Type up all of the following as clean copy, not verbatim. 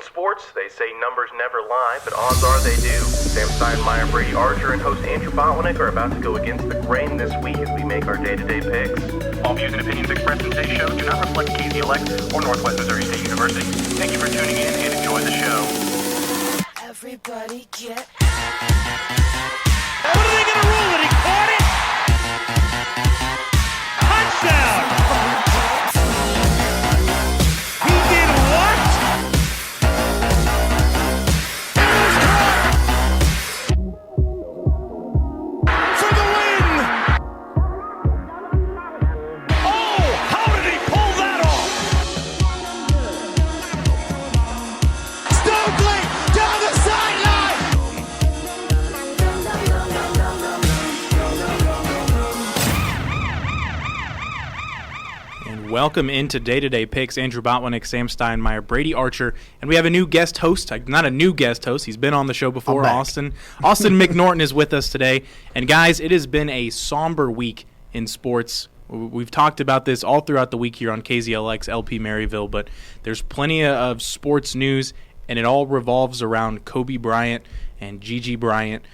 sports, they say numbers never lie, but odds are they do. Sam Steinmeyer, Brady Archer, and host Andrew Botwinik are about to go against the grain this week as we make our day-to-day picks. All views and opinions expressed in today's show do not reflect KZLX or Northwest Missouri State University. Thank you for tuning in and enjoy the show. Everybody get... What are they going to rule it? He caught it! Touchdown! Welcome into Day-to-Day Picks. Andrew Botwinik, Sam Steinmeyer, Brady Archer, and we have a new guest host. Not a new guest host. He's been on the show before, Austin. Austin McNorton is with us today. And, guys, it has been a somber week in sports. We've talked about this all throughout the week here on KZLX LP Maryville, but there's plenty of sports news, and it all revolves around Kobe Bryant and Gigi Bryant,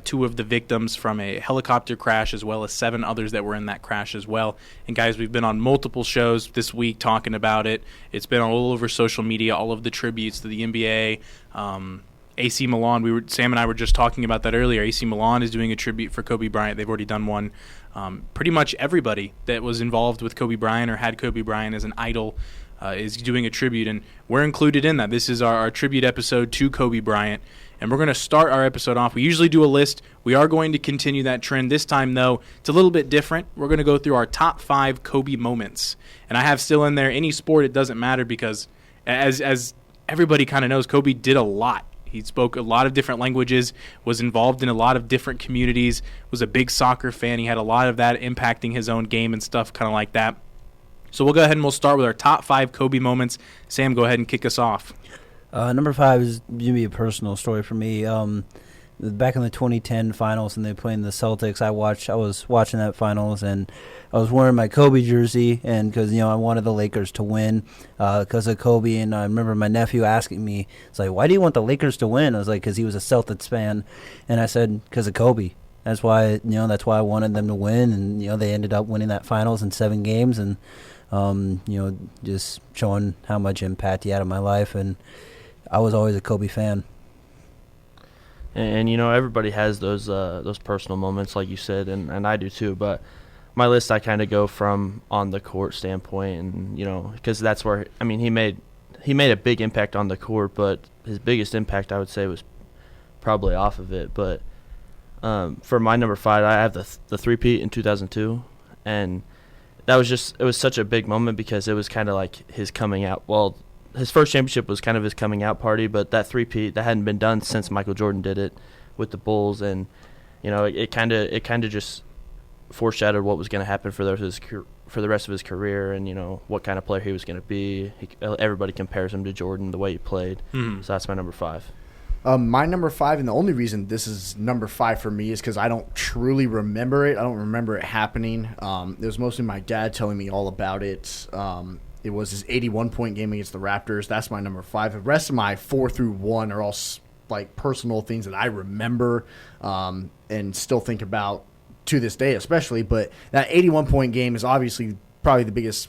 two of the victims from a helicopter crash, as well as 7 others that were in that crash as well. And guys, we've been on multiple shows this week talking about it. It's been all over social media, all of the tributes to the NBA. AC Milan, Sam and I were just talking about that earlier. AC Milan is doing a tribute for Kobe Bryant. They've already done one. Pretty much everybody that was involved with Kobe Bryant or had Kobe Bryant as an idol is doing a tribute, and we're included in that. This is our tribute episode to Kobe Bryant. And we're going to start our episode off. We usually do a list. We are going to continue that trend. This time, though, it's a little bit different. We're going to go through our top 5 Kobe moments. And I have still in there any sport, it doesn't matter, because as everybody kind of knows, Kobe did a lot. He spoke a lot of different languages, was involved in a lot of different communities, was a big soccer fan. He had a lot of that impacting his own game and stuff kind of like that. So we'll go ahead and we'll start with our top 5 Kobe moments. Sam, go ahead and kick us off. Number 5 is going to be a personal story for me. Back in the 2010 finals, and they played the Celtics. I was watching that finals, and I was wearing my Kobe jersey, and because I wanted the Lakers to win because of Kobe. And I remember my nephew asking me, "It's like, why do you want the Lakers to win?" I was like, "Because he was a Celtics fan," and I said, "Because of Kobe. That's why that's why I wanted them to win." And they ended up winning that finals in 7 games, and just showing how much impact he had on my life. And I was always a Kobe fan. And everybody has those personal moments, like you said, and I do too. But my list, I kind of go from on the court standpoint, and because that's where he made a big impact on the court, but his biggest impact, I would say, was probably off of it. But for my number 5, I have the three-peat in 2002, and it was such a big moment because it was kind of like his coming out. Well, his first championship was kind of his coming out party, but that three-peat, that hadn't been done since Michael Jordan did it with the Bulls, and it kind of just foreshadowed what was going to happen for the rest of his career, and what kind of player he was going to be. Everybody compares him to Jordan, the way he played. So that's my number 5. My number 5, and the only reason this is number 5 for me is because I don't truly remember it. I don't remember it happening. It was mostly my dad telling me all about it. It was his 81-point game against the Raptors. That's my number 5. The rest of my 4 through 1 are all like personal things that I remember and still think about to this day, especially. But that 81-point game is obviously probably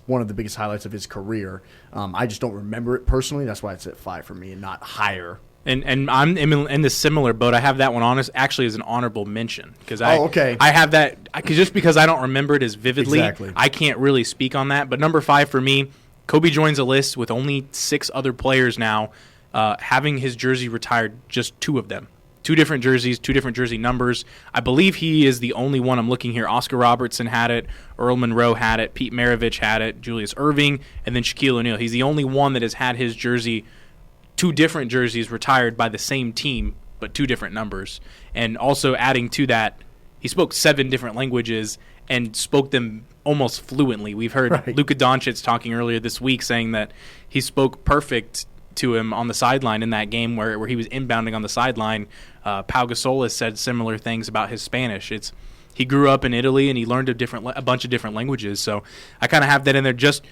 one of the biggest highlights of his career. I just don't remember it personally. That's why it's at 5 for me and not higher. And I'm in the similar boat. I have that one actually as an honorable mention because okay. I have that just because I don't remember it as vividly. Exactly. I can't really speak on that. But number 5 for me, Kobe joins a list with only 6 other players now having his jersey retired. Just 2 of them, 2 different jerseys, 2 different jersey numbers. I believe he is the only one. I'm looking here. Oscar Robertson had it, Earl Monroe had it, Pete Maravich had it, Julius Erving, and then Shaquille O'Neal. He's the only one that has had his jersey. 2 different jerseys retired by the same team, but 2 different numbers. And also adding to that, he spoke 7 different languages and spoke them almost fluently. We've heard Luka Doncic talking earlier this week saying that he spoke perfect to him on the sideline in that game where he was inbounding on the sideline. Pau Gasol has said similar things about his Spanish. He grew up in Italy and he learned a bunch of different languages. So I kind of have that in there just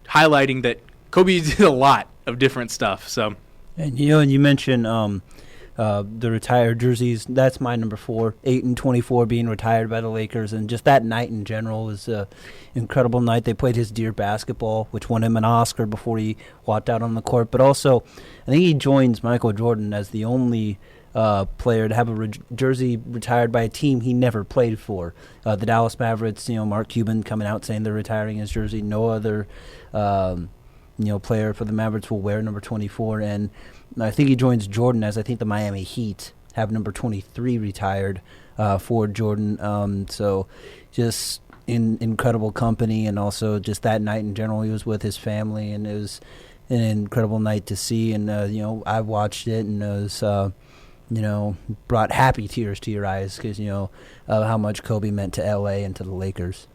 highlighting that Kobe did a lot of different stuff. So And you mentioned the retired jerseys. That's my number 4. 8 and 24 being retired by the Lakers, and just that night in general was an incredible night. They played his Deer basketball, which won him an Oscar before he walked out on the court. But also, I think he joins Michael Jordan as the only player to have a jersey retired by a team he never played for. The Dallas Mavericks, Mark Cuban coming out saying they're retiring his jersey. No other player for the Mavericks will wear number 24, and I think he joins Jordan as I think the Miami Heat have number 23 retired for Jordan. So just incredible company, and also just that night in general, he was with his family, and it was an incredible night to see. And I watched it, and it was brought happy tears to your eyes because how much Kobe meant to LA and to the Lakers.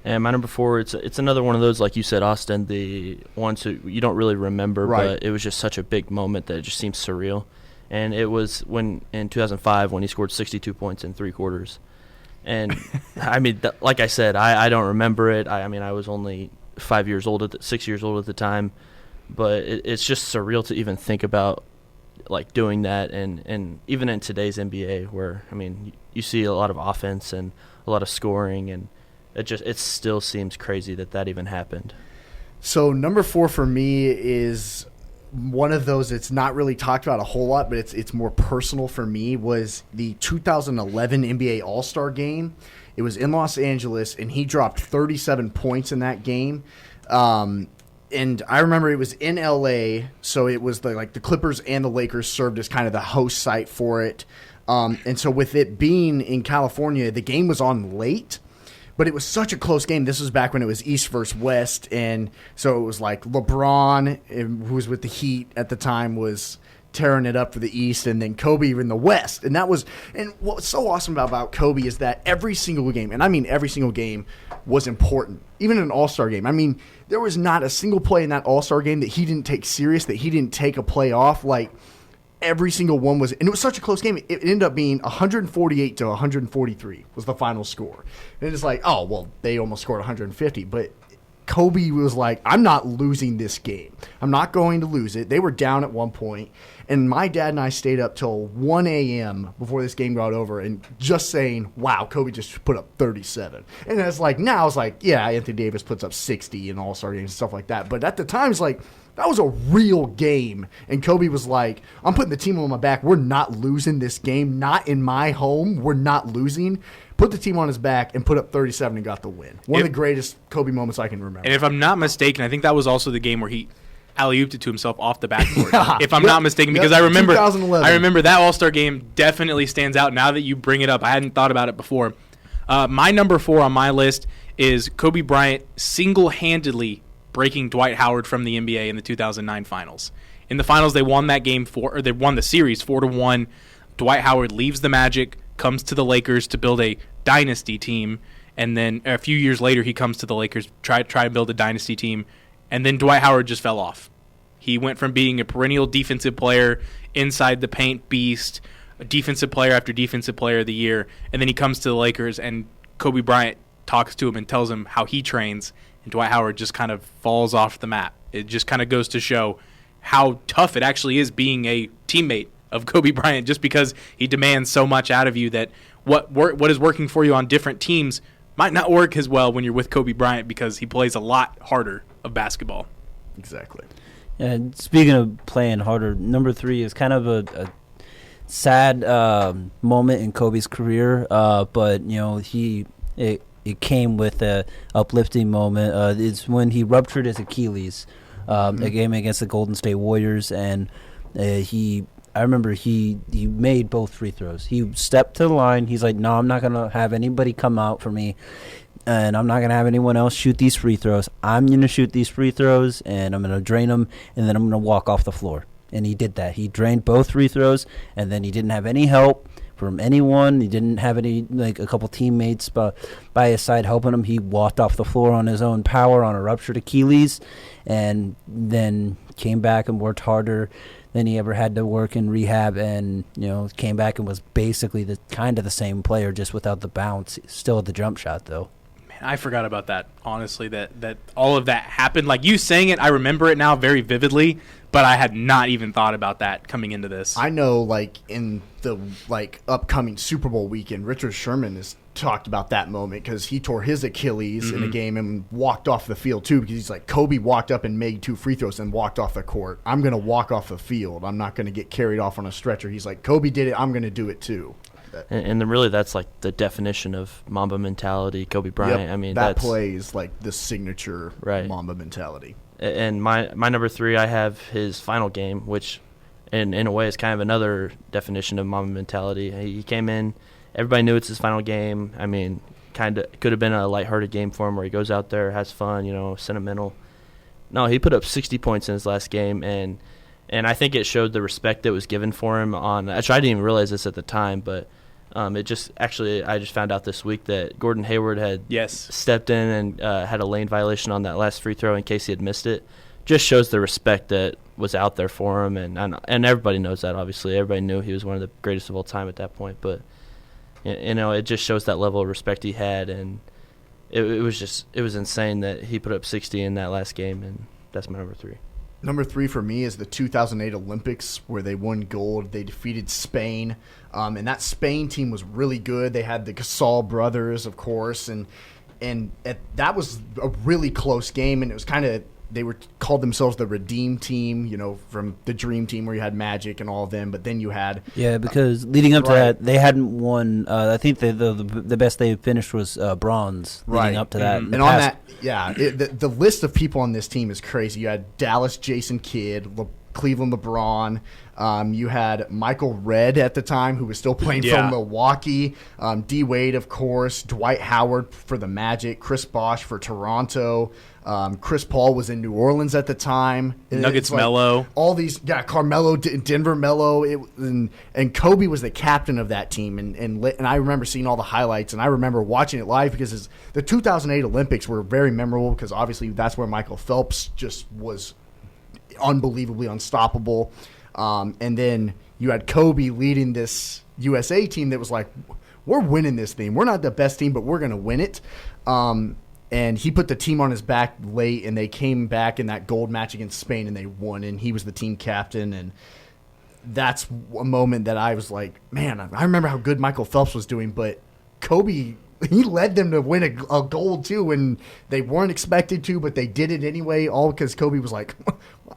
And my number 4, it's another one of those, like you said, Austin, the ones who you don't really remember, right. But it was just such a big moment that it just seems surreal. And it was in 2005 when he scored 62 points in 3 quarters. And, I mean, like I said, I don't remember it. I mean, I was only 6 years old at the time. But it's just surreal to even think about, like, doing that. And even in today's NBA where, I mean, you see a lot of offense and a lot of scoring, and it still seems crazy that even happened. So number 4 for me is one of those that's not really talked about a whole lot, but it's more personal for me, was the 2011 NBA All-Star game. It was in Los Angeles, and he dropped 37 points in that game. And I remember it was in LA, so it was the Clippers and the Lakers served as kind of the host site for it. And so with it being in California, the game was on late. But it was such a close game. This was back when it was East versus West, and so it was like LeBron, who was with the Heat at the time, was tearing it up for the East, and then Kobe in the West. And what's so awesome about Kobe is that every single game, and I mean every single game, was important. Even in an All-Star game. I mean, there was not a single play in that All-Star game that he didn't take serious, that he didn't take a play off. Like, every single one was, and it was such a close game. It ended up being 148 to 143 was the final score. And it's like, oh, well, they almost scored 150. But Kobe was like, I'm not losing this game. I'm not going to lose it. They were down at one point, and my dad and I stayed up till 1 a.m. before this game got over and just saying, wow, Kobe just put up 37. And it's like, now it's like, yeah, Anthony Davis puts up 60 in All-Star games and stuff like that. But at the time, it's like, that was a real game. And Kobe was like, I'm putting the team on my back. We're not losing this game. Not in my home. We're not losing. Put the team on his back and put up 37 and got the win. One of the greatest Kobe moments I can remember. And if I'm not mistaken, I think that was also the game where he alley-ooped it to himself off the backboard. If I'm not mistaken, because I remember that All-Star game definitely stands out now that you bring it up. I hadn't thought about it before. My number 4 on my list is Kobe Bryant single-handedly breaking Dwight Howard from the NBA in the 2009 finals. In the finals, they won that game they won the series 4-1. Dwight Howard leaves the Magic, comes to the Lakers to build a dynasty team, and then a few years later, he comes to the Lakers, try to build a dynasty team, and then Dwight Howard just fell off. He went from being a perennial defensive player, inside the paint beast, a defensive player after defensive player of the year, and then he comes to the Lakers, and Kobe Bryant talks to him and tells him how he trains, and Dwight Howard just kind of falls off the map. It just kind of goes to show how tough it actually is being a teammate of Kobe Bryant, just because he demands so much out of you that what is working for you on different teams might not work as well when you're with Kobe Bryant, because he plays a lot harder of basketball. Exactly. And speaking of playing harder, number 3 is kind of a sad moment in Kobe's career, but it came with a uplifting moment. It's when he ruptured his Achilles, a game against the Golden State Warriors, and I remember he made both free throws. He stepped to the line. He's like, no, I'm not going to have anybody come out for me, and I'm not going to have anyone else shoot these free throws. I'm going to shoot these free throws, and I'm going to drain them, and then I'm going to walk off the floor. And he did that. He drained both free throws, and then he didn't have any help from anyone. He didn't have a couple teammates by his side helping him. He walked off the floor on his own power on a ruptured Achilles, and then came back and worked harder than he ever had to work in rehab, and came back and was basically the same player, just without the bounce. Still had the jump shot though. Man, I forgot about that, honestly, that all of that happened. Like, you saying it, I remember it now very vividly, but I had not even thought about that coming into this. I know, like, in the, upcoming Super Bowl weekend, Richard Sherman has talked about that moment because he tore his Achilles in a game and walked off the field, too, because he's like, Kobe walked up and made 2 free throws and walked off the court. I'm going to walk off the field. I'm not going to get carried off on a stretcher. He's like, Kobe did it. I'm going to do it, too. And then really that's like the definition of Mamba mentality, Kobe Bryant. Yep, I mean, that that's plays like the signature right. Mamba mentality. And my number 3, I have his final game, which in a way is kind of another definition of Mamba mentality. He came in, everybody knew it's his final game. I mean, kind of could have been a lighthearted game for him where he goes out there, has fun, sentimental. No, he put up 60 points in his last game, and I think it showed the respect that was given for him on. Actually, I didn't even realize this at the time, but I just found out this week that Gordon Hayward had stepped in and had a lane violation on that last free throw in case he had missed it. Just shows the respect that was out there for him, and everybody knows that. Obviously, everybody knew he was one of the greatest of all time at that point. But it just shows that level of respect he had, and it was insane that he put up 60 in that last game, and that's my number 3. Number 3 for me is the 2008 Olympics where they won gold. They defeated Spain, and that Spain team was really good. They had the Gasol brothers, of course, and that was a really close game, and it was kind of they called themselves the Redeem team, from the Dream Team where you had Magic and all of them, but then you had because leading up to that they hadn't won. I think the best they finished was bronze. Leading up to that, and on that, the list of people on this team is crazy. You had Dallas Jason Kidd, Cleveland LeBron. You had Michael Redd at the time, who was still playing for Milwaukee. D. Wade, of course. Dwight Howard for the Magic. Chris Bosh for Toronto. Chris Paul was in New Orleans at the time. Nuggets Melo. All these, Carmelo, Denver Melo. And Kobe was the captain of that team. And I remember seeing all the highlights, and I remember watching it live because the 2008 Olympics were very memorable because obviously that's where Michael Phelps just was unbelievably unstoppable. And then you had Kobe leading this USA team that was like, we're winning this thing. We're not the best team, but we're going to win it. And he put the team on his back late, and they came back in that gold match against Spain, and they won, and he was the team captain. And that's a moment that I was like, man, I remember how good Michael Phelps was doing, but Kobe, he led them to win a gold too, and they weren't expected to, but they did it anyway, all because Kobe was like,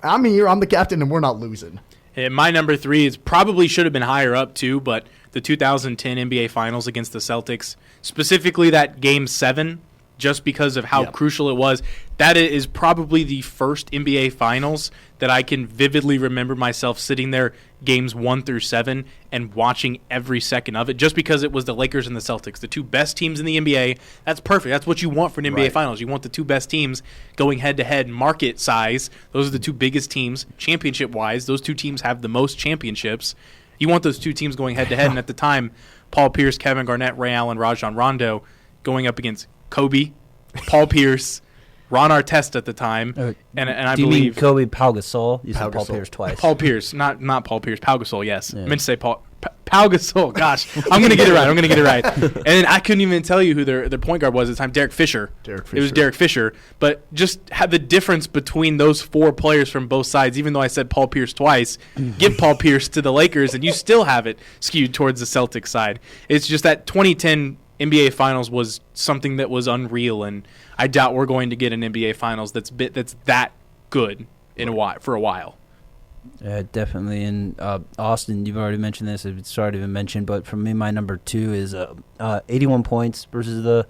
I'm here, I'm the captain, and we're not losing. And my number 3 is probably should have been higher up too, but the 2010 NBA Finals against the Celtics, specifically that Game 7, just because of how crucial it was. That is probably the first NBA Finals that I can vividly remember myself sitting there games 1 through 7 and watching every second of it, just because it was the Lakers and the Celtics, the 2 best teams in the NBA. That's perfect. That's what you want for an NBA Finals. You want the 2 best teams going head-to-head market size. Those are the 2 biggest teams. Championship-wise, those 2 teams have the most championships. You want those 2 teams going head-to-head, and at the time, Paul Pierce, Kevin Garnett, Ray Allen, Rajon Rondo going up against Kobe, Paul Pierce, Ron Artest at the time, and I do you believe mean Kobe, Pau Gasol? You said Paul Pierce twice. Paul Pierce, not Paul Pierce, Pau Gasol. Yes, I meant to say Pau Gasol. Gosh, I'm gonna get it right. And then I couldn't even tell you who their point guard was at the time. Derek Fisher. It was Derek Fisher. But just have the difference between those 4 players from both sides. Even though I said Paul Pierce twice, give Paul Pierce to the Lakers, and you still have it skewed towards the Celtics side. It's just that 2010 NBA Finals was something that was unreal, and I doubt we're going to get an NBA Finals that's that good for a while. Definitely. And Austin, you've already mentioned this. It's already been mentioned, but for me, my number 2 is 81 points versus the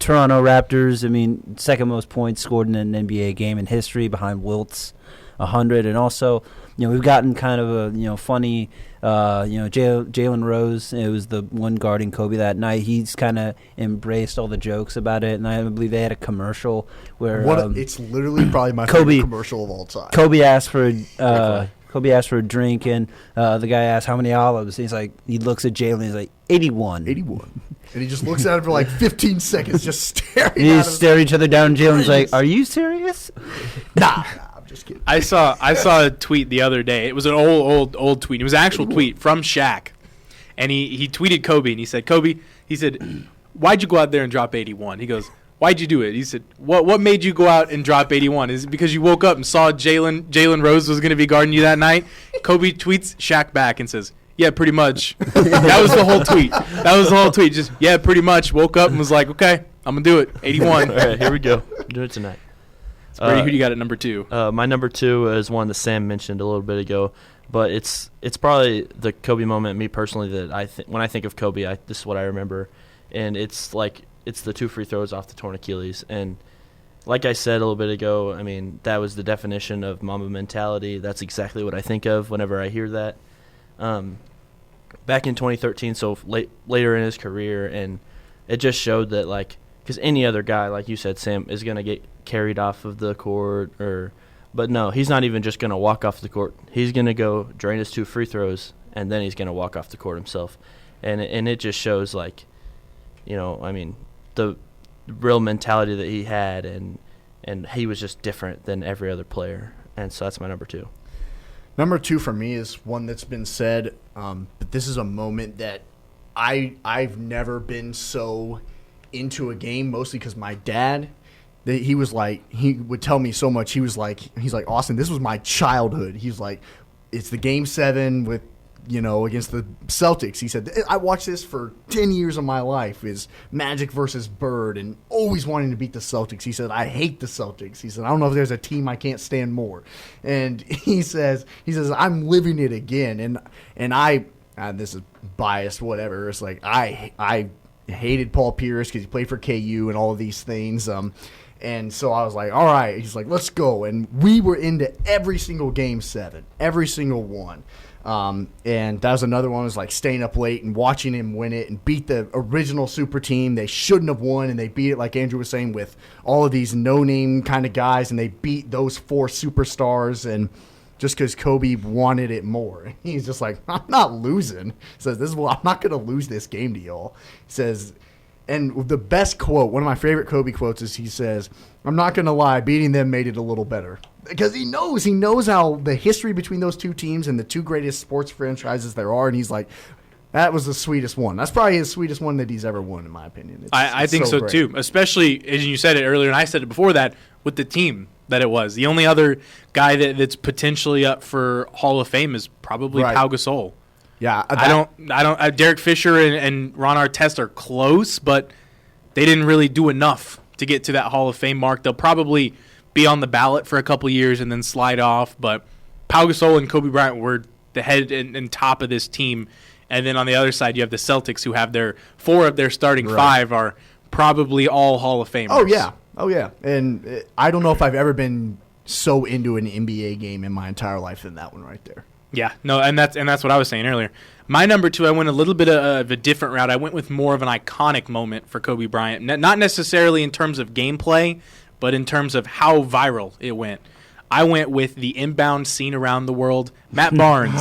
Toronto Raptors. I mean, second most points scored in an NBA game in history behind Wilt's 100, and also, we've gotten kind of a funny, Jalen Rose. It was the one guarding Kobe that night. He's kind of embraced all the jokes about it, and I believe they had a commercial where it's literally probably my favorite commercial of all time. Kobe asked for a drink, and the guy asked how many olives. He's like, he looks at Jalen, he's like 81. And he just looks at it for like 15 seconds, just staring. And they stare each other down. Jalen's like, "Are you serious?" Nah. Just kidding. I saw a tweet the other day. It was an old tweet. It was an actual tweet from Shaq, and he tweeted Kobe, and he said, "Kobe," he said, "why'd you go out there and drop 81?" He goes, why'd you do it? He said, what made you go out and drop 81? Is it because you woke up and saw Jalen Rose was going to be guarding you that night? Kobe tweets Shaq back and says, yeah, pretty much. That was the whole tweet. Just, yeah, pretty much. Woke up and was like, okay, I'm going to do it. 81. All right, here we go. Do it tonight. Brady, who do you got at number 2? My number 2 is one that Sam mentioned a little bit ago, but it's probably the Kobe moment. Me personally, that when I think of Kobe, this is what I remember, and it's the 2 free throws off the torn Achilles. And like I said a little bit ago, I mean, that was the definition of Mamba mentality. That's exactly what I think of whenever I hear that. Back in 2013, so later in his career, and it just showed that, like, because any other guy, like you said, Sam, is going to get carried off of the court, but no, he's not even just going to walk off the court. He's going to go drain his 2 free throws, and then he's going to walk off the court himself. And it just shows, like, you know, I mean, the real mentality that he had, and he was just different than every other player. And so that's my number 2. Number 2 for me is one that's been said, but this is a moment that I've never been so into a game, mostly because my dad, he would tell me so much. He's like, Austin, this was my childhood. He's like, it's the Game 7 with, you know, against the Celtics. He said, I watched this for 10 years of my life, is Magic versus Bird, and always wanting to beat the Celtics. He said, I hate the Celtics. He said, I don't know if there's a team I can't stand more. And he says, I'm living it again. And I this is biased, whatever. It's like, I hated Paul Pierce because he played for KU and all of these things. And so I was like, all right. He's like, let's go. And we were into every single Game 7, every single one. And that was another one, was like staying up late and watching him win it and beat the original super team. They shouldn't have won, and they beat it, like Andrew was saying, with all of these no-name kind of guys, and they beat those 4 superstars, and just because Kobe wanted it more. He's just like, I'm not losing. He says, I'm not going to lose this game to y'all. He says, and the best quote, one of my favorite Kobe quotes, is he says, I'm not going to lie, beating them made it a little better. Because he knows how the history between those 2 teams and the 2 greatest sports franchises there are, and he's like, that was the sweetest one. That's probably his sweetest one that he's ever won, in my opinion. I think so great. too, especially, as you said it earlier, and I said it before that, with the team that it was. The only other guy that's potentially up for Hall of Fame is probably Pau Gasol. Yeah, I don't. Derek Fisher and Ron Artest are close, but they didn't really do enough to get to that Hall of Fame mark. They'll probably be on the ballot for a couple years and then slide off. But Pau Gasol and Kobe Bryant were the head and top of this team. And then on the other side, you have the Celtics, who have 4 of their starting 5 are probably all Hall of Famers. Oh yeah. And I don't know if I've ever been so into an NBA game in my entire life than that one right there. Yeah, no, and that's what I was saying earlier. My number 2, I went a little bit of a different route. I went with more of an iconic moment for Kobe Bryant, not necessarily in terms of gameplay, but in terms of how viral it went. I went with the inbound scene around the world. Matt Barnes,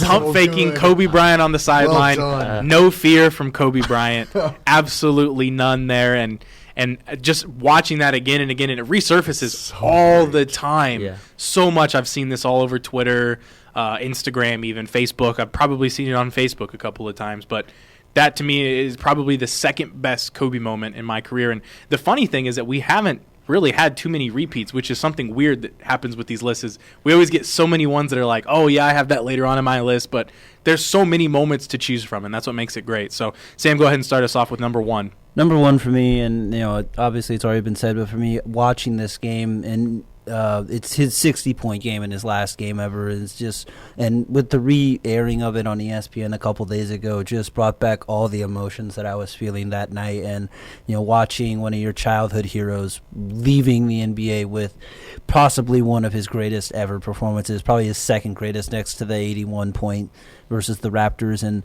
pump faking Kobe Bryant on the sideline. Well no fear from Kobe Bryant. Absolutely none there. And just watching that again and again, and it resurfaces all the time. Yeah. So much. I've seen this all over Twitter, Instagram, even Facebook. I've probably seen it on Facebook a couple of times, but that to me is probably the second best Kobe moment in my career. And the funny thing is that we haven't really had too many repeats, which is something weird that happens with these lists. Is we always get so many ones that are like, oh yeah, I have that later on in my list, but there's so many moments to choose from, and that's what makes it great. So Sam, go ahead and start us off with number 1. Number 1 for me, and obviously it's already been said, but for me, watching this game, and it's his 60-point game in his last game ever, is just, and with the re-airing of it on ESPN a couple days ago, just brought back all the emotions that I was feeling that night. And watching one of your childhood heroes leaving the NBA with possibly one of his greatest ever performances, probably his second greatest, next to the 81 point versus the Raptors. And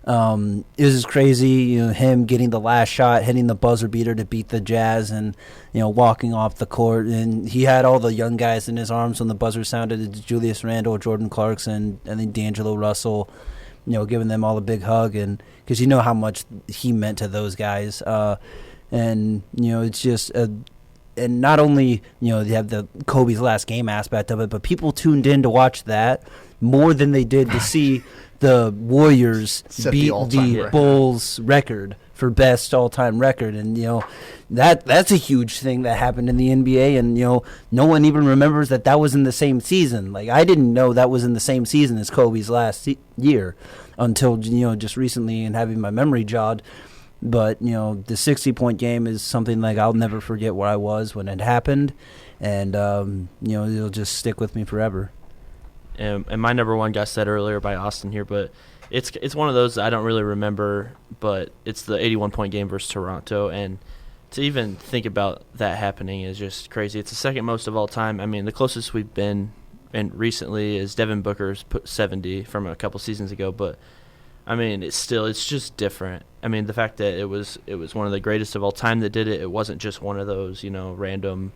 it was just crazy, him getting the last shot, hitting the buzzer beater to beat the Jazz, and walking off the court. And he had all the young guys in his arms when the buzzer sounded. It's Julius Randle, Jordan Clarkson, and then D'Angelo Russell, giving them all a big hug, and because how much he meant to those guys. And it's just and not only, you know, they have the Kobe's last game aspect of it, but people tuned in to watch that more than they did to see the Warriors beat the Bulls record for best all-time record. And, you know, that's a huge thing that happened in the NBA. And, you know, no one even remembers that was in the same season. Like, I didn't know that was in the same season as Kobe's last year until, you know, just recently and having my memory jogged. But, you know, the 60-point game is something like I'll never forget where I was when it happened. And, you know, it'll just stick with me forever. And my number one got said earlier by Austin here, but it's one of those I don't really remember, but it's the 81-point game versus Toronto. And to even think about that happening is just crazy. It's the second most of all time. I mean, the closest we've been and recently is Devin Booker's put 70 from a couple seasons ago, but I mean, it's just different. I mean, the fact that it was one of the greatest of all time that did it. It wasn't just one of those, you know, random.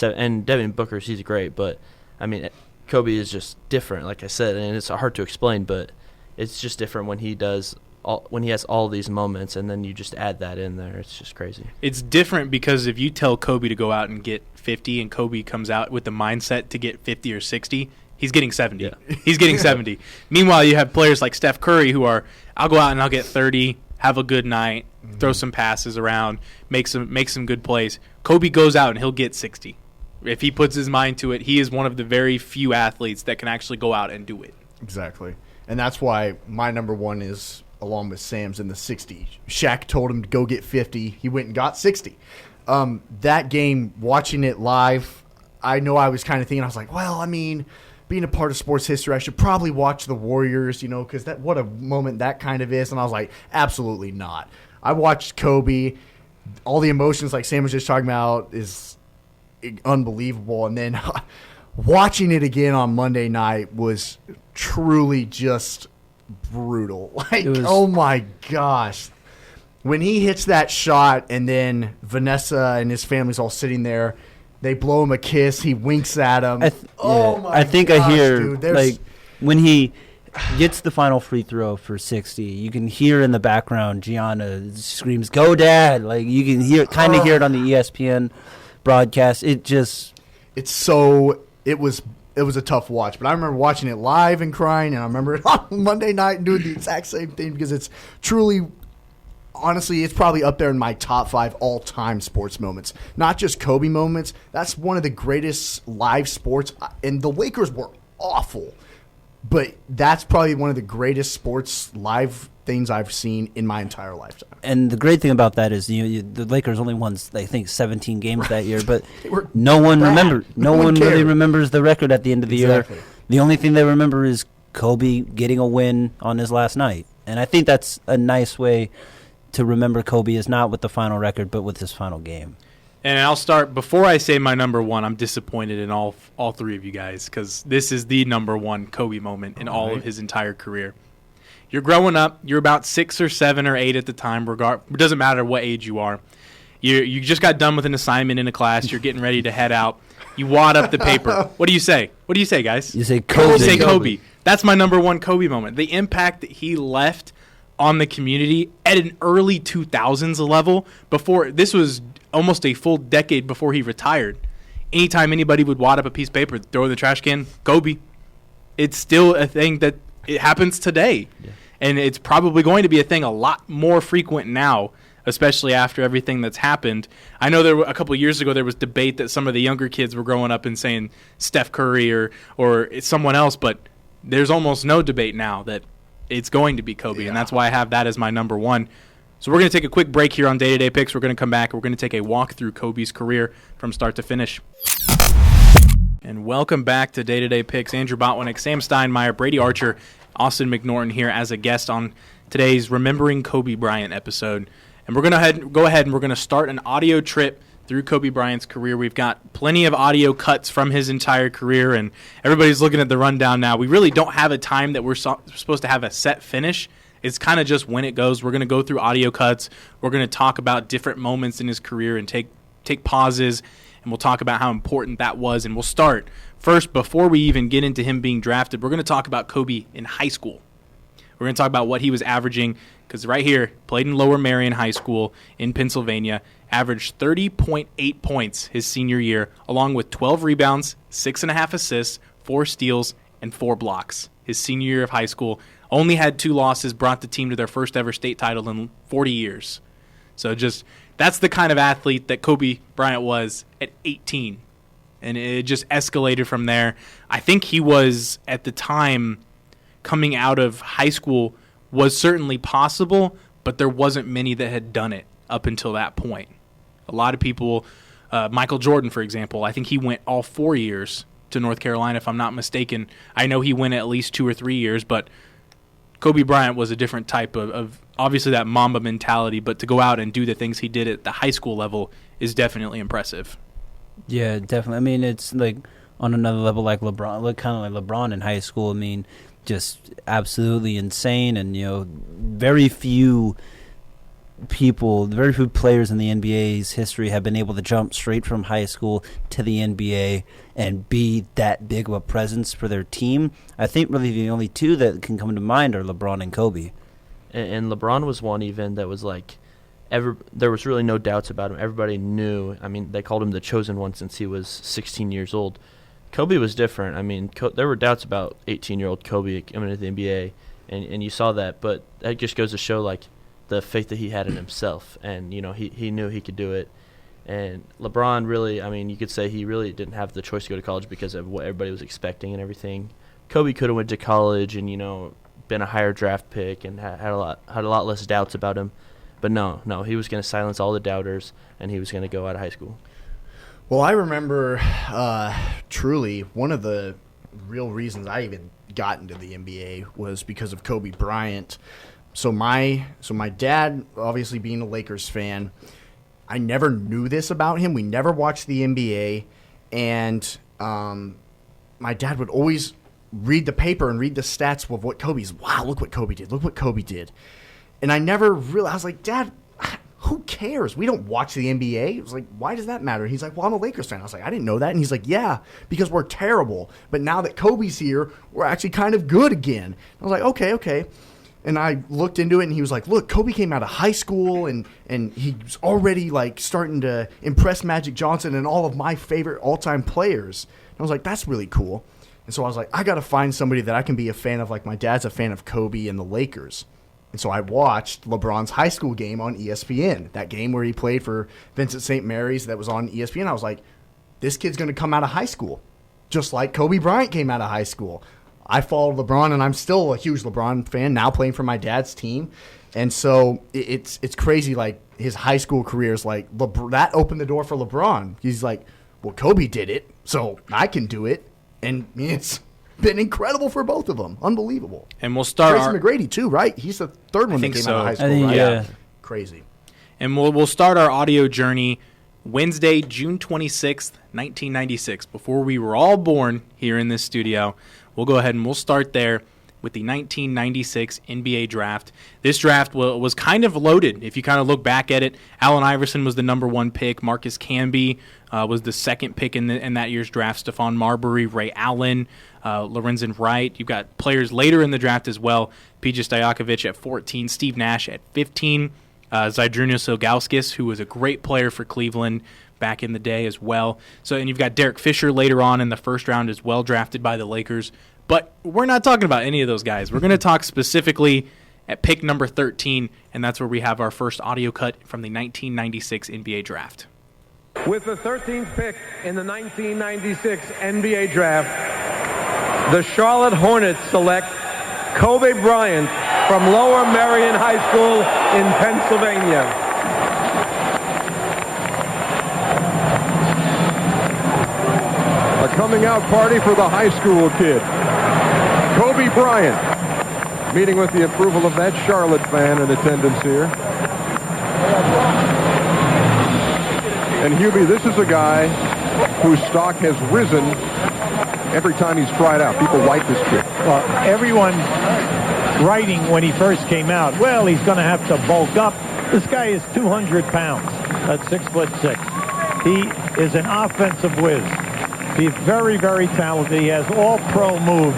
And Devin Booker's, he's great, but I mean, Kobe is just different, like I said, and it's hard to explain, but it's just different when he has all these moments, and then you just add that in there. It's just crazy. It's different because if you tell Kobe to go out and get 50, and Kobe comes out with the mindset to get 50 or 60. He's getting 70. Yeah. He's getting 70. Meanwhile, you have players like Steph Curry who are, I'll go out and I'll get 30, have a good night, throw some passes around, make some good plays. Kobe goes out and he'll get 60. If he puts his mind to it, he is one of the very few athletes that can actually go out and do it. Exactly. And that's why my number one is, along with Sam's, in the 60. Shaq told him to go get 50. He went and got 60. That game, watching it live, I know I was kind of thinking, I was like, well, I mean, being a part of sports history, I should probably watch the Warriors, you know, because what a moment that kind of is. And I was like, absolutely not. I watched Kobe. All the emotions, like Sam was just talking about, is unbelievable. And then watching it again on Monday night was truly just brutal. Like, oh my gosh. When he hits that shot and then Vanessa and his family's all sitting there, they blow him a kiss. He winks at him. I think I hear, dude, like, when he gets the final free throw for 60, you can hear in the background Gianna screams, "Go, Dad!" Like, you can hear it on the ESPN broadcast. It was a tough watch. But I remember watching it live and crying, and I remember it on Monday night and doing the exact same thing because it's truly. Honestly, it's probably up there in my top 5 all-time sports moments. Not just Kobe moments. That's one of the greatest live sports. And the Lakers were awful. But that's probably one of the greatest sports live things I've seen in my entire lifetime. And the great thing about that is the Lakers only won, I think, 17 games that year. But no one really remembers the record at the end of the year. The only thing they remember is Kobe getting a win on his last night. And I think that's a nice way to remember Kobe, is not with the final record, but with his final game. And I'll start, before I say my number one, I'm disappointed in all three of you guys, because this is the number one Kobe moment in all of his entire career. You're growing up, you're about 6 or 7 or 8 at the time, it doesn't matter what age you are. You just got done with an assignment in a class, you're getting ready to head out, you wad up the paper. What do you say? What do you say, guys? You say Kobe. You say Kobe. That's my number one Kobe moment. The impact that he left on the community at an early 2000s level, before this was almost a full decade before he retired. Anytime anybody would wad up a piece of paper, throw in the trash can, Kobe. It's still a thing that it happens today. Yeah. And it's probably going to be a thing a lot more frequent now, especially after everything that's happened. I know a couple of years ago there was debate that some of the younger kids were growing up and saying Steph Curry or it's someone else, but there's almost no debate now that it's going to be Kobe, and that's why I have that as my number one. So we're going to take a quick break here on Day-to-Day Picks. We're going to come back. We're going to take a walk through Kobe's career from start to finish. And welcome back to Day-to-Day Picks. Andrew Botwinik, Sam Steinmeyer, Brady Archer, Austin McNorton here as a guest on today's Remembering Kobe Bryant episode. And we're going to go ahead and we're going to start an audio trip through Kobe Bryant's career. We've got plenty of audio cuts from his entire career, and everybody's looking at the rundown now. We really don't have a time that we're supposed to have a set finish. It's kind of just when it goes. We're going to go through audio cuts. We're going to talk about different moments in his career and take pauses, and we'll talk about how important that was. And we'll start first, before we even get into him being drafted, we're going to talk about Kobe in high school. We're going to talk about what he was averaging, because right here, played in Lower Marion High School in Pennsylvania, averaged 30.8 points his senior year, along with 12 rebounds, 6.5 assists, 4 steals, and 4 blocks. His senior year of high school, only had 2 losses, brought the team to their first ever state title in 40 years. So that's the kind of athlete that Kobe Bryant was at 18. And it just escalated from there. I think he was, at the time, coming out of high school, was certainly possible, but there wasn't many that had done it up until that point. A lot of people, Michael Jordan, for example, I think he went all 4 years to North Carolina, if I'm not mistaken. I know he went at least 2 or 3 years, but Kobe Bryant was a different type of obviously that Mamba mentality, but to go out and do the things he did at the high school level is definitely impressive. Yeah, definitely. I mean, it's like on another level, like LeBron, kind of like LeBron in high school. I mean, just absolutely insane, and very few players in the NBA's history have been able to jump straight from high school to the NBA and be that big of a presence for their team. I think really the only two that can come to mind are LeBron and Kobe. And LeBron was one even that was like, there was really no doubts about him. Everybody knew. I mean, they called him the chosen one since he was 16 years old. Kobe was different. I mean, there were doubts about 18-year-old Kobe coming to the NBA, and you saw that. But that just goes to show, like, the faith that he had in himself. And, he knew he could do it. And LeBron really, I mean, you could say he really didn't have the choice to go to college because of what everybody was expecting and everything. Kobe could have went to college and, been a higher draft pick and had a lot less doubts about him. But no, he was going to silence all the doubters, and he was going to go out of high school. Well, I remember truly one of the real reasons I even got into the NBA was because of Kobe Bryant. So my dad, obviously being a Lakers fan, I never knew this about him. We never watched the NBA, and my dad would always read the paper and read the stats of what Kobe's. Wow, look what Kobe did. Look what Kobe did. And I never realized, I was like, Dad, who cares? We don't watch the NBA. It was like, why does that matter? He's like, well, I'm a Lakers fan. I was like, I didn't know that. And he's like, yeah, because we're terrible. But now that Kobe's here, we're actually kind of good again. I was like, okay. And I looked into it, and he was like, look, Kobe came out of high school, and he's already, like, starting to impress Magic Johnson and all of my favorite all-time players. And I was like, that's really cool. And so I was like, I got to find somebody that I can be a fan of, like my dad's a fan of Kobe and the Lakers. And so I watched LeBron's high school game on ESPN, that game where he played for Vincent St. Mary's that was on ESPN. I was like, this kid's going to come out of high school, just like Kobe Bryant came out of high school. I followed LeBron, and I'm still a huge LeBron fan, now playing for my dad's team. And so it's crazy, like, his high school career is like, that opened the door for LeBron. He's like, well, Kobe did it, so I can do it. And it's been incredible for both of them. Unbelievable. And we'll start Tracy McGrady, too, right? He's the third one that came out of high school, right? Yeah. Crazy. And we'll start our audio journey Wednesday, June 26th, 1996. Before we were all born here in this studio, we'll go ahead and we'll start there with the 1996 NBA draft. This draft was kind of loaded. If you kind of look back at it, Allen Iverson was the number 1 pick. Marcus Camby was the 2nd pick in that year's draft. Stephon Marbury, Ray Allen, Lorenzen Wright. You've got players later in the draft as well. Peja Stojakovic at 14, Steve Nash at 15, Zydrunas Ilgauskas, who was a great player for Cleveland back in the day as well. So, and you've got Derek Fisher later on in the first round as well, drafted by the Lakers. But we're not talking about any of those guys. We're going to talk specifically at pick number 13, and that's where we have our first audio cut from the 1996 NBA draft. With the 13th pick in the 1996 NBA draft, the Charlotte Hornets select Kobe Bryant from Lower Merion High School in Pennsylvania. A coming out party for the high school kid. Kobe Bryant, meeting with the approval of that Charlotte fan in attendance here. And Hubie, this is a guy whose stock has risen every time he's tried out. People like this kid. Well, everyone writing when he first came out, well, he's going to have to bulk up. This guy is 200 pounds. That's 6'6". He is an offensive whiz. He's very, very talented. He has all pro moves.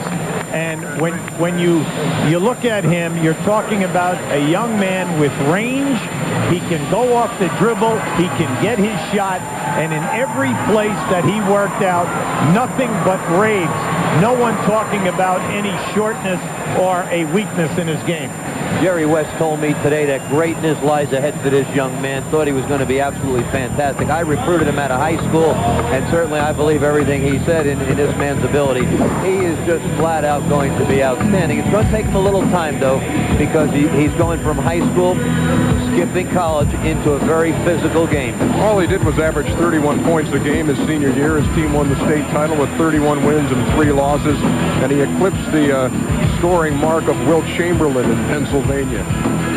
And when you look at him, you're talking about a young man with range. He can go off the dribble. He can get his shot. And in every place that he worked out, nothing but raves. No one talking about any shortness or a weakness in his game. Jerry West told me today that greatness lies ahead for this young man. Thought he was going to be absolutely fantastic. I recruited him out of high school, and certainly I believe everything he said in this man's ability. He is just flat out going to be outstanding. It's going to take him a little time, though, because he's going from high school, skipping college, into a very physical game. All he did was average 31 points a game his senior year. His team won the state title with 31 wins and 3 losses, and he eclipsed the scoring mark of Wilt Chamberlain in Pennsylvania.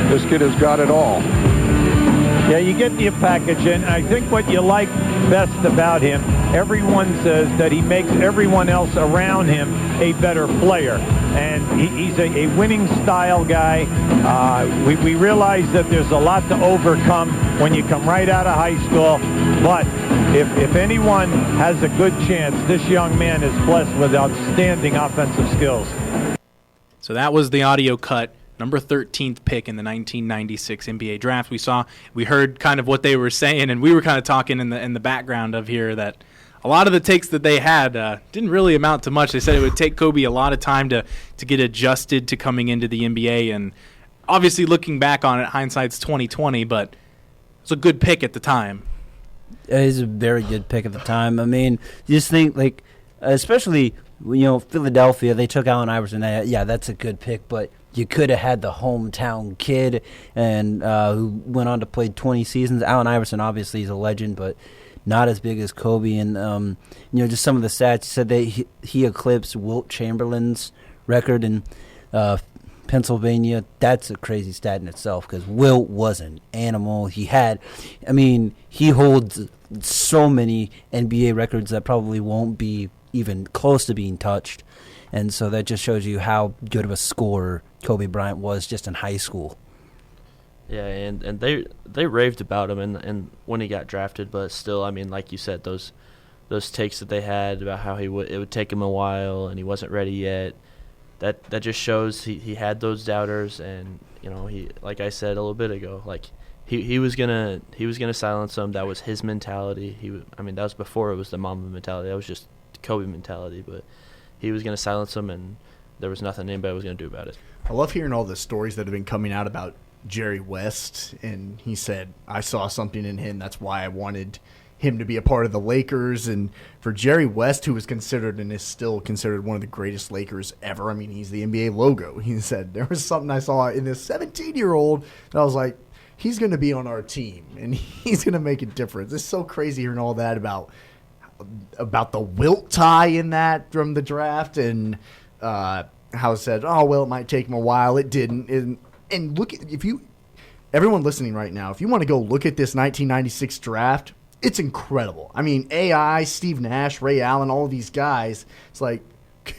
This kid has got it all. Yeah, you get your package, and I think what you like best about him, everyone says that he makes everyone else around him a better player. And he's a winning style guy. We realize that there's a lot to overcome when you come right out of high school. But if anyone has a good chance, this young man is blessed with outstanding offensive skills. So that was the audio cut, number 13th pick in the 1996 NBA draft. We heard kind of what they were saying, and we were kind of talking in the background of here that a lot of the takes that they had didn't really amount to much. They said it would take Kobe a lot of time to get adjusted to coming into the NBA, and obviously looking back on it, hindsight's 20/20, but it's a good pick at the time. It is a very good pick at the time. I mean, you just think, like, especially, Philadelphia, they took Allen Iverson. Yeah, that's a good pick, but you could have had the hometown kid and who went on to play 20 seasons. Allen Iverson, obviously, is a legend, but not as big as Kobe. And, just some of the stats. He said that he eclipsed Wilt Chamberlain's record in Pennsylvania. That's a crazy stat in itself because Wilt was an animal. He holds so many NBA records that probably won't be even close to being touched. And so that just shows you how good of a scorer Kobe Bryant was just in high school. Yeah, and they raved about him and when he got drafted, but still, I mean, like you said, those takes that they had about how it would take him a while and he wasn't ready yet, that just shows he had those doubters, and he, like I said a little bit ago, like he was gonna silence them. That was his mentality. That was before it was the Mamba mentality. That was just Kobe mentality, but he was going to silence him, and there was nothing anybody was going to do about it. I love hearing all the stories that have been coming out about Jerry West, and he said, I saw something in him, that's why I wanted him to be a part of the Lakers. And for Jerry West, who was considered and is still considered one of the greatest Lakers ever, he's the NBA logo. He said, there was something I saw in this 17-year-old that I was like, he's going to be on our team, and he's going to make a difference. It's so crazy hearing all that about the Wilt tie in that from the draft, and how it said, it might take him a while. It didn't. And look, everyone listening right now, if you want to go look at this 1996 draft, it's incredible. AI, Steve Nash, Ray Allen, all of these guys, it's like,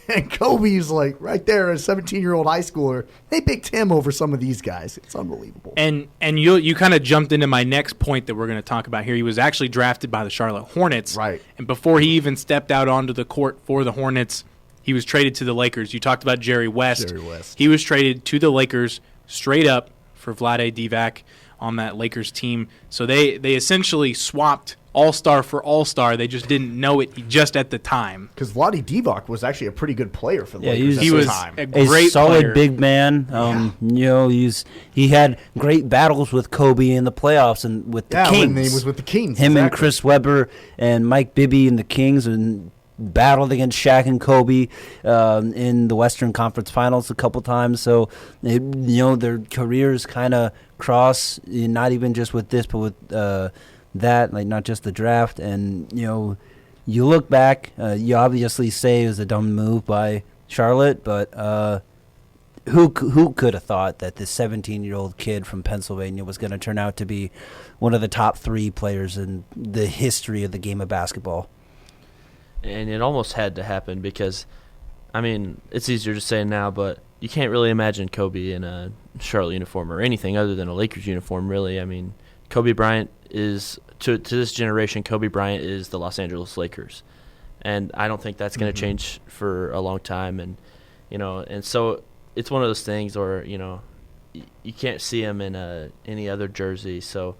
and Kobe's like right there, a 17-year-old high schooler. They picked him over some of these guys. It's unbelievable. And you kind of jumped into my next point that we're going to talk about here. He was actually drafted by the Charlotte Hornets. Right. And before he even stepped out onto the court for the Hornets, he was traded to the Lakers. You talked about Jerry West. He was traded to the Lakers straight up for Vlade Divac on that Lakers team. So they essentially swapped all-star for all-star. They just didn't know it just at the time. Because Vlade Divac was actually a pretty good player for the Lakers he was a great solid player. Big man. He had great battles with Kobe in the playoffs and with the Kings. When he was with the Kings. Him exactly. and Chris Webber and Mike Bibby and the Kings, and battled against Shaq and Kobe in the Western Conference Finals a couple times. So, their careers kind of cross, not even just with this, but with that, like not just the draft. And, you look back, you obviously say it was a dumb move by Charlotte, but who could have thought that this 17-year-old kid from Pennsylvania was going to turn out to be one of the top 3 players in the history of the game of basketball? And it almost had to happen because, it's easier to say now, but you can't really imagine Kobe in a Charlotte uniform or anything other than a Lakers uniform, really. Kobe Bryant is, to this generation, Kobe Bryant is the Los Angeles Lakers. And I don't think that's going to change for a long time. And, And so it's one of those things where, you can't see him in any other jersey. So,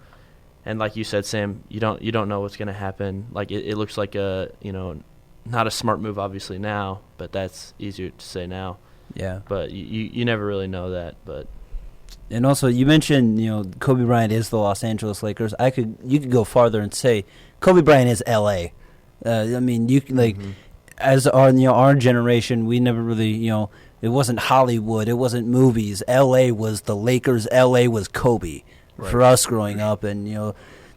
and like you said, Sam, you don't know what's going to happen. Like it looks like not a smart move obviously now, but that's easier to say now. Yeah. But you never really know that. But and also you mentioned Kobe Bryant is the Los Angeles Lakers. You could go farther and say Kobe Bryant is L.A. You can as our generation, we never really it wasn't Hollywood, it wasn't movies. L.A. was the Lakers. L.A. was Kobe for us growing up, and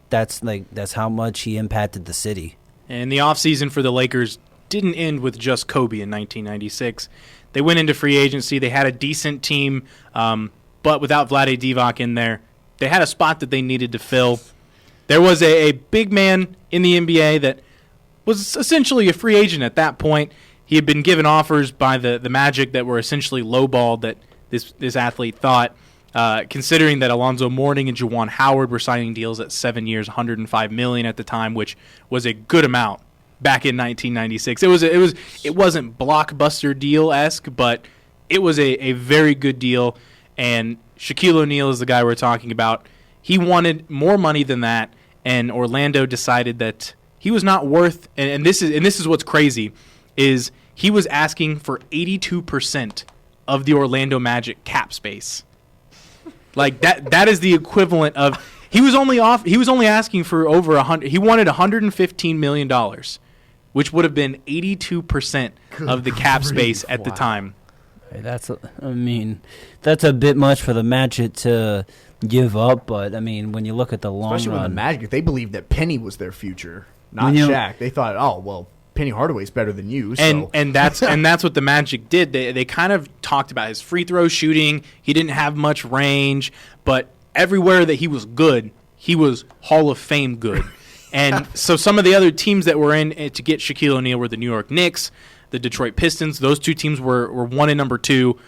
that's how much he impacted the city. And the offseason for the Lakers didn't end with just Kobe in 1996. They went into free agency. They had a decent team, but without Vlade Divac in there, they had a spot that they needed to fill. There was a big man in the NBA that was essentially a free agent at that point. He had been given offers by the Magic that were essentially lowballed that this athlete thought, considering that Alonzo Mourning and Juwan Howard were signing deals at 7 years, $105 million at the time, which was a good amount back in 1996. It wasn't blockbuster deal-esque, but it was a very good deal. And Shaquille O'Neal is the guy we're talking about. He wanted more money than that, and Orlando decided that he was not worth. And this is what's crazy. Is he was asking for 82% of the Orlando Magic cap space. Like that is the equivalent of he was only asking for over 100. He wanted $115 million, which would have been 82% of the cap space at the time. That's a bit much for the Magic to give up, but when you look at the long especially run, when the Magic, they believed that Penny was their future, not Shaq. They thought, oh well, Penny Hardaway's better than you. So. And that's what the Magic did. They kind of talked about his free throw shooting. He didn't have much range, but everywhere that he was good, he was Hall of Fame good. And so some of the other teams that were in to get Shaquille O'Neal were the New York Knicks, the Detroit Pistons. Those two teams were 1 and number 2.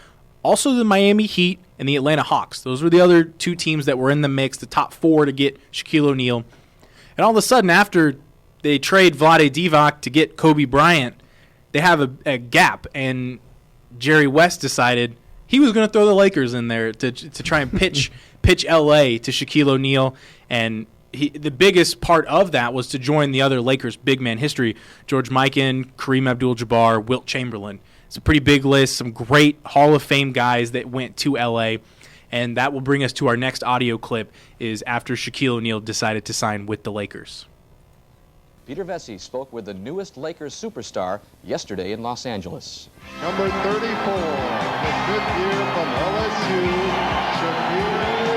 Also the Miami Heat and the Atlanta Hawks. Those were the other two teams that were in the mix, the top 4 to get Shaquille O'Neal. And all of a sudden, after they trade Vlade Divac to get Kobe Bryant, they have a gap, and Jerry West decided he was going to throw the Lakers in there to try and pitch L.A. to Shaquille O'Neal, and the biggest part of that was to join the other Lakers big man history, George Mikan, Kareem Abdul-Jabbar, Wilt Chamberlain. It's a pretty big list, some great Hall of Fame guys that went to L.A., and that will bring us to our next audio clip is after Shaquille O'Neal decided to sign with the Lakers. Peter Vesey spoke with the newest Lakers superstar yesterday in Los Angeles. Number 34, the 5th year from LSU, Shaquille O'Neal.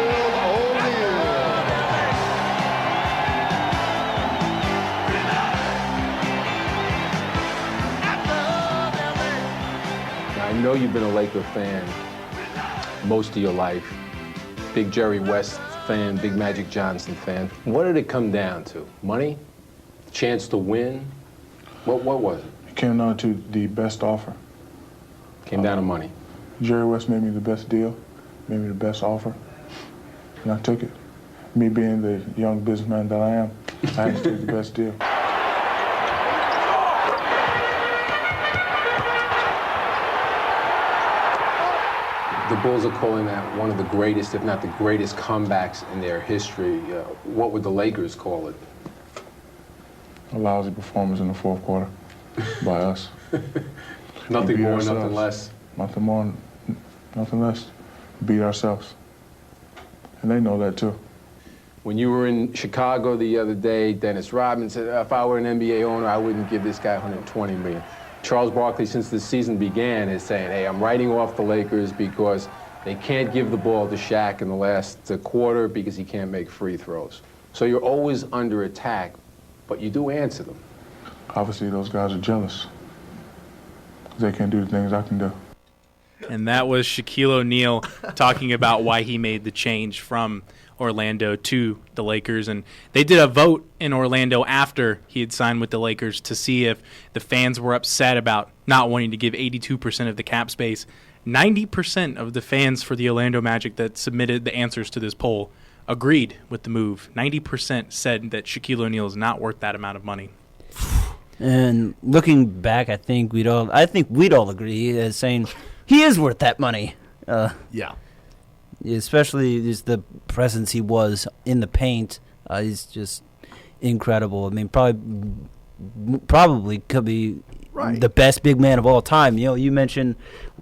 I know you've been a Laker fan most of your life. Big Jerry West fan, big Magic Johnson fan. What did it come down to? Money? Chance to win? What was it? It came down to the best offer. Came down to money. Jerry West made me the best deal, made me the best offer, and I took it. Me being the young businessman that I am, I had to take the best deal. The Bulls are calling that one of the greatest, if not the greatest, comebacks in their history. What would the Lakers call it? A lousy performance in the fourth quarter by us. Nothing more, nothing less. Nothing more, nothing less. Beat ourselves. And they know that too. When you were in Chicago the other day, Dennis Rodman said, if I were an NBA owner, I wouldn't give this guy $120 million. Charles Barkley, since the season began, is saying, hey, I'm writing off the Lakers because they can't give the ball to Shaq in the last quarter because he can't make free throws. So you're always under attack, but you do answer them. Obviously, those guys are jealous. They can't do the things I can do. And that was Shaquille O'Neal talking about why he made the change from Orlando to the Lakers. And they did a vote in Orlando after he had signed with the Lakers to see if the fans were upset about not wanting to give 82% of the cap space. 90% of the fans for the Orlando Magic that submitted the answers to this poll agreed with the move. 90% said that Shaquille O'Neal is not worth that amount of money. And looking back, I think we'd all agree as saying he is worth that money. Yeah. Especially just the presence he was in the paint. He's just incredible. I mean, probably could be the best big man of all time. You know, you mentioned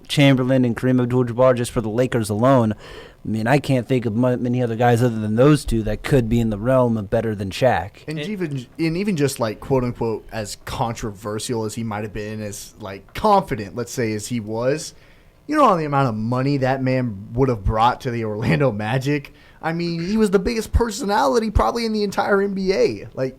Chamberlain and Kareem Abdul-Jabbar just for the Lakers alone. I mean, I can't think of many other guys other than those two that could be in the realm of better than Shaq. And even just like quote unquote as controversial as he might have been, as like confident, let's say, as he was, you know, the amount of money that man would have brought to the Orlando Magic. I mean, he was the biggest personality probably in the entire NBA. Like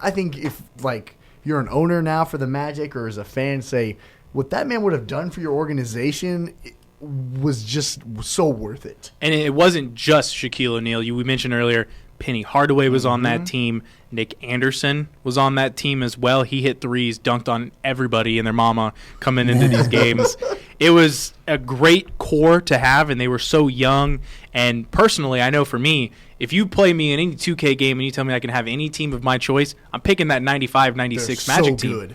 I think if like you're an owner now for the Magic or as a fan, say what that man would have done for your organization was just so worth it. And it wasn't just Shaquille O'Neal. We mentioned earlier Penny Hardaway was on that team. Nick Anderson was on that team as well. He hit threes, dunked on everybody and their mama coming into these games. It was a great core to have, and they were so young. And personally, I know for me, if you play me in any 2K game and you tell me I can have any team of my choice, I'm picking that 95-96 Magic team. Good.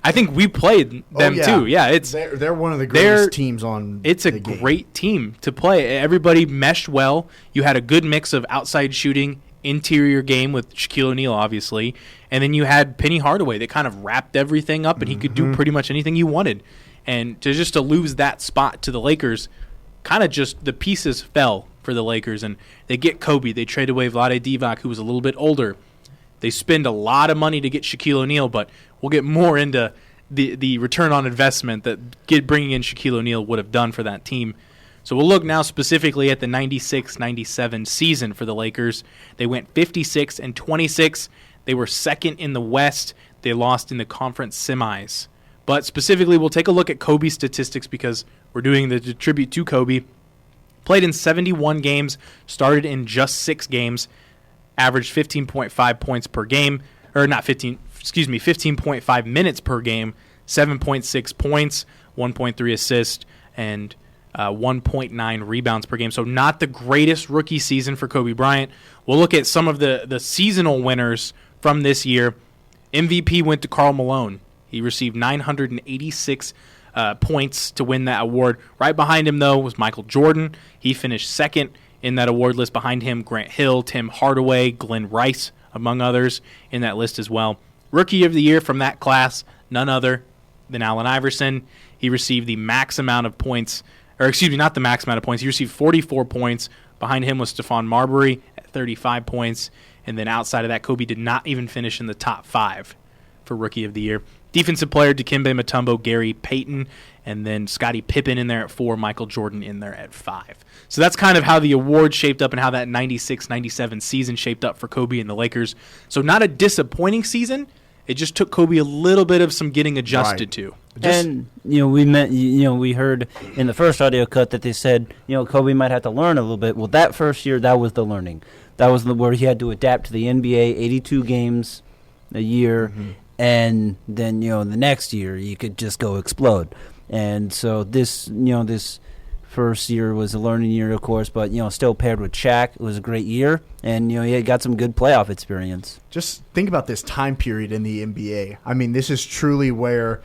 I think we played them too. Yeah, they're one of the greatest teams on. It's a great team to play. Everybody meshed well. You had a good mix of outside shooting, interior game with Shaquille O'Neal, obviously, and then you had Penny Hardaway that kind of wrapped everything up, and he could do pretty much anything you wanted. And to lose that spot to the Lakers, kind of just the pieces fell for the Lakers, and they get Kobe. They trade away Vlade Divac, who was a little bit older. They spend a lot of money to get Shaquille O'Neal, but we'll get more into the return on investment that bringing in Shaquille O'Neal would have done for that team. So we'll look now specifically at the 96-97 season for the Lakers. They went 56-26. They were second in the West. They lost in the conference semis. But specifically, we'll take a look at Kobe's statistics because we're doing the tribute to Kobe. Played in 71 games, started in just 6 games. Averaged 15.5 points per game, 15.5 minutes per game, 7.6 points, 1.3 assists, and 1.9 rebounds per game. So not the greatest rookie season for Kobe Bryant. We'll look at some of the seasonal winners from this year. MVP went to Karl Malone. He received 986 points to win that award. Right behind him, though, was Michael Jordan. He finished second in that award list. Behind him, Grant Hill, Tim Hardaway, Glenn Rice, among others, in that list as well. Rookie of the Year from that class, none other than Allen Iverson. He received the max amount of points, not the max amount of points. He received 44 points. Behind him was Stephon Marbury at 35 points. And then outside of that, Kobe did not even finish in the top 5 for Rookie of the Year. Defensive player, Dikembe Mutombo, Gary Payton, and then Scottie Pippen in there at 4, Michael Jordan in there at 5. So that's kind of how the award shaped up and how that 96-97 season shaped up for Kobe and the Lakers. So not a disappointing season. It just took Kobe a little bit of some getting adjusted to. And we heard in the first audio cut that they said Kobe might have to learn a little bit. Well, that first year, that was the learning. That was where he had to adapt to the NBA, 82 games a year. And then, the next year you could just go explode. And so this first year was a learning year, of course, but, still paired with Shaq, it was a great year. And, he got some good playoff experience. Just think about this time period in the NBA. I mean, this is truly where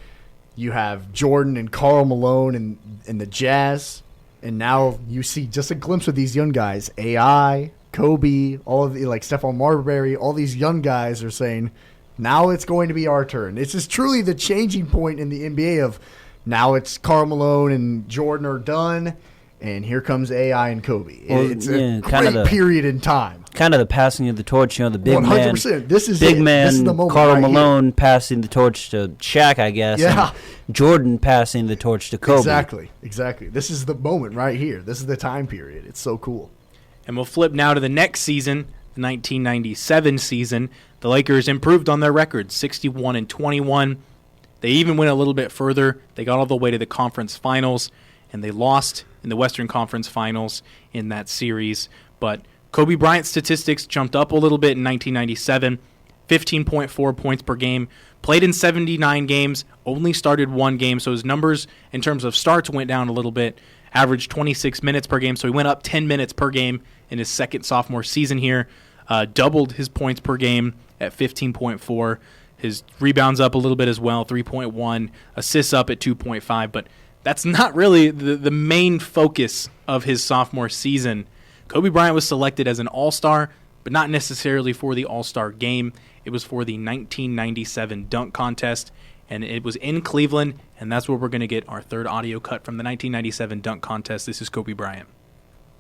you have Jordan and Karl Malone and the Jazz. And now you see just a glimpse of these young guys, AI, Kobe, all of like Stephon Marbury, all these young guys are saying, now it's going to be our turn. This is truly the changing point in the NBA of now it's Karl Malone and Jordan are done, and here comes AI and Kobe. Well, it's a great period in time. Kind of the passing of the torch, the big 100%. Man. This is the moment Karl Malone passing the torch to Shaq, I guess. Yeah. And Jordan passing the torch to Kobe. Exactly. This is the moment right here. This is the time period. It's so cool. And we'll flip now to the next season, the 1997 season. The Lakers improved on their record, 61-21. They even went a little bit further. They got all the way to the conference finals, and they lost in the Western Conference Finals in that series. But Kobe Bryant's statistics jumped up a little bit in 1997, 15.4 points per game, played in 79 games, only started 1 game, so his numbers in terms of starts went down a little bit, averaged 26 minutes per game, so he went up 10 minutes per game in his second sophomore season here, doubled his points per game at 15.4. His rebounds up a little bit as well, 3.1. Assists up at 2.5. But that's not really the main focus of his sophomore season. Kobe Bryant was selected as an All-Star, but not necessarily for the All-Star game. It was for the 1997 dunk contest, and it was in Cleveland, and that's where we're going to get our third audio cut from the 1997 dunk contest. This is Kobe Bryant.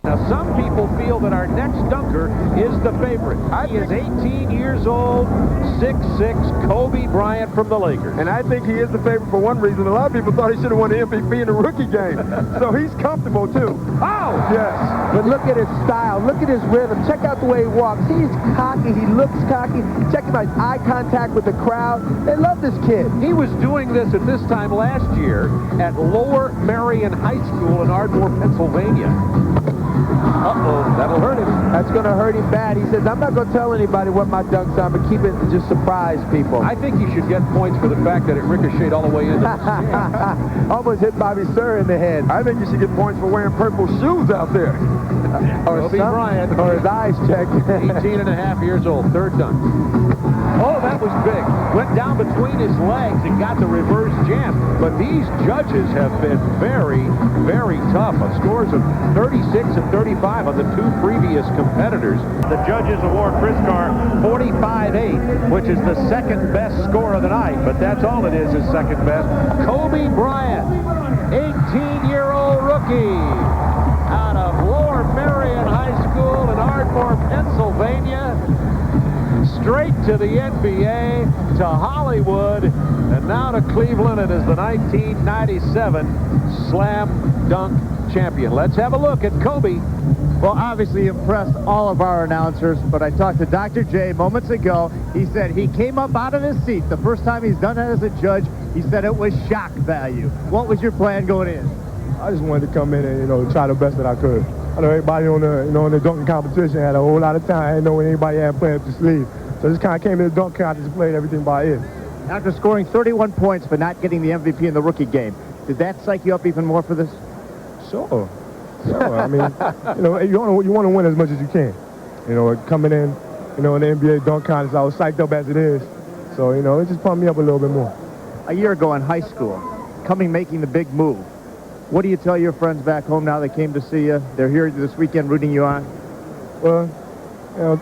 Now, some people feel that our next dunker is the favorite. He is 18 years old, 6'6", Kobe Bryant from the Lakers. And I think he is the favorite for one reason. A lot of people thought he should have won the MVP in the rookie game. So he's comfortable, too. Oh! Yes. But look at his style. Look at his rhythm. Check out the way he walks. He's cocky. He looks cocky. Check him out. Eye contact with the crowd. They love this kid. He was doing this at this time last year at Lower Merion High School in Ardmore, Pennsylvania. Uh-oh, that'll hurt him. That's going to hurt him bad. He says, I'm not going to tell anybody what my dunks are, but keep it and just surprise people. I think he should get points for the fact that it ricocheted all the way into the stand. Almost hit Bobby Sir in the head. I think you should get points for wearing purple shoes out there. Or Kobe Bryant. Or his eyes checked. 18 and a half years old, third dunk. Oh, that was big. Went down between his legs and got the reverse jam. But these judges have been very, very tough. On scores of 36 and 35 on the two previous competitors. The judges award Priskar 45-8, which is the second best score of the night. But that's all it is second best. Kobe Bryant, 18-year-old rookie out of Lower Merion High School in Ardmore, Pennsylvania. Straight to the NBA, to Hollywood, and now to Cleveland, and is the 1997 Slam Dunk champion. Let's have a look at Kobe. Well, obviously impressed all of our announcers, but I talked to Dr. J moments ago. He said he came up out of his seat. The first time he's done that as a judge, he said it was shock value. What was your plan going in? I just wanted to come in and, try the best that I could. I know everybody on the, in the dunking competition had a whole lot of time. I didn't know when anybody had playing up the sleeve. So I just kind of came in the dunk contest and played everything by ear. After scoring 31 points but not getting the MVP in the rookie game, did that psych you up even more for this? Sure. I mean, you want to win as much as you can. Coming in, in the NBA dunk contest, I was psyched up as it is. So, it just pumped me up a little bit more. A year ago in high school, making the big move. What do you tell your friends back home now they came to see you? They're here this weekend rooting you on. Well,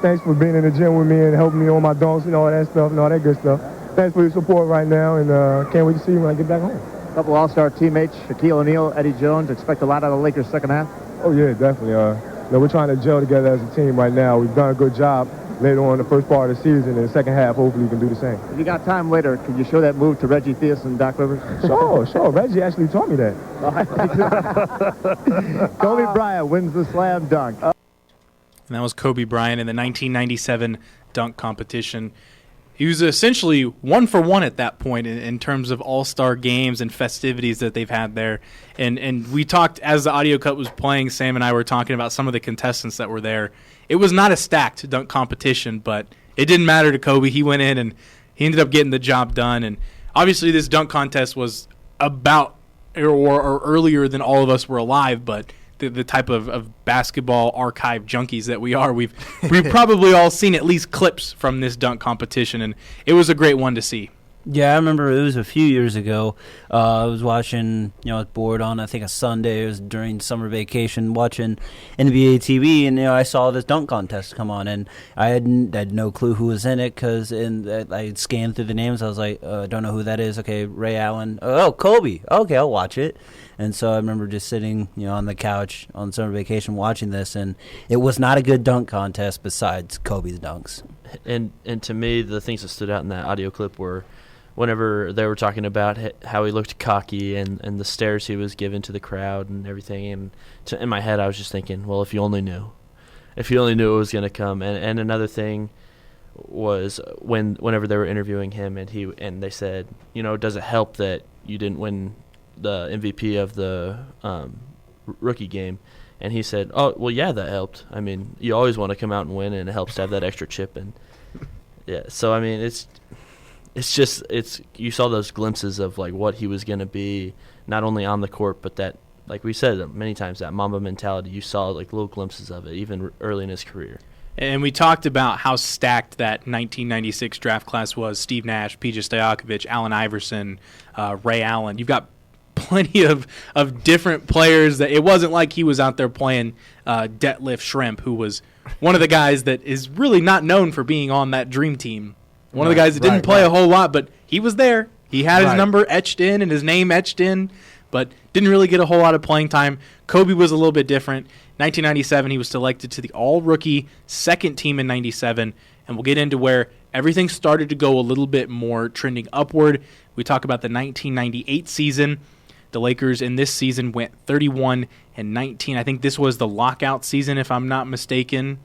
thanks for being in the gym with me and helping me on my dunks and all that stuff and all that good stuff. Thanks for your support right now, and can't wait to see you when I get back home. A couple All-Star teammates, Shaquille O'Neal, Eddie Jones. Expect a lot out of the Lakers second half? Oh, yeah, definitely. We're trying to gel together as a team right now. We've done a good job later on in the first part of the season, and in the second half, hopefully, we can do the same. If you got time later, can you show that move to Reggie Theus and Doc Rivers? Sure. Reggie actually taught me that. Kobe Bryant wins the slam dunk. And that was Kobe Bryant in the 1997 dunk competition. He was essentially 1-for-1 at that point in terms of all-star games and festivities that they've had there. And we talked, as the audio cut was playing, Sam and I were talking about some of the contestants that were there. It was not a stacked dunk competition, but it didn't matter to Kobe. He went in and he ended up getting the job done. And obviously this dunk contest was about or earlier than all of us were alive, but the type of basketball archive junkies that we are, we've probably all seen at least clips from this dunk competition, and it was a great one to see. Yeah, I remember it was a few years ago. I was watching, I was bored on, I think, a Sunday. It was during summer vacation watching NBA TV, and, I saw this dunk contest come on, and I had no clue who was in it because I scanned through the names. I was like, I don't know who that is. Okay, Ray Allen. Oh, Kobe. Okay, I'll watch it. And so I remember just sitting, on the couch on summer vacation watching this, and it was not a good dunk contest besides Kobe's dunks. And to me, the things that stood out in that audio clip were whenever they were talking about how he looked cocky and the stares he was giving to the crowd and everything. And in my head, I was just thinking, well, if you only knew. If you only knew it was going to come. And another thing was whenever they were interviewing him and they said, does it help that you didn't win the MVP of the rookie game? And he said, oh, well, yeah, that helped. I mean, you always want to come out and win, and it helps to have that extra chip. And yeah, so I mean, it's you saw those glimpses of like what he was going to be, not only on the court, but that, like we said many times, that Mamba mentality. You saw like little glimpses of it even early in his career. And we talked about how stacked that 1996 draft class was. Steve Nash, Peja Stojakovic, Allen Iverson, Ray Allen. You've got plenty of different players. That it wasn't like he was out there playing Detlef Schrempf, who was one of the guys that is really not known for being on that dream team. One of the guys that didn't play a whole lot, but he was there. He had his number etched in and his name etched in, but didn't really get a whole lot of playing time. Kobe was a little bit different. 1997, he was selected to the all-rookie second team in 97, and we'll get into where everything started to go a little bit more trending upward. We talk about the 1998 season. The Lakers in this season went 31-19. I think this was the lockout season, if I'm not mistaken.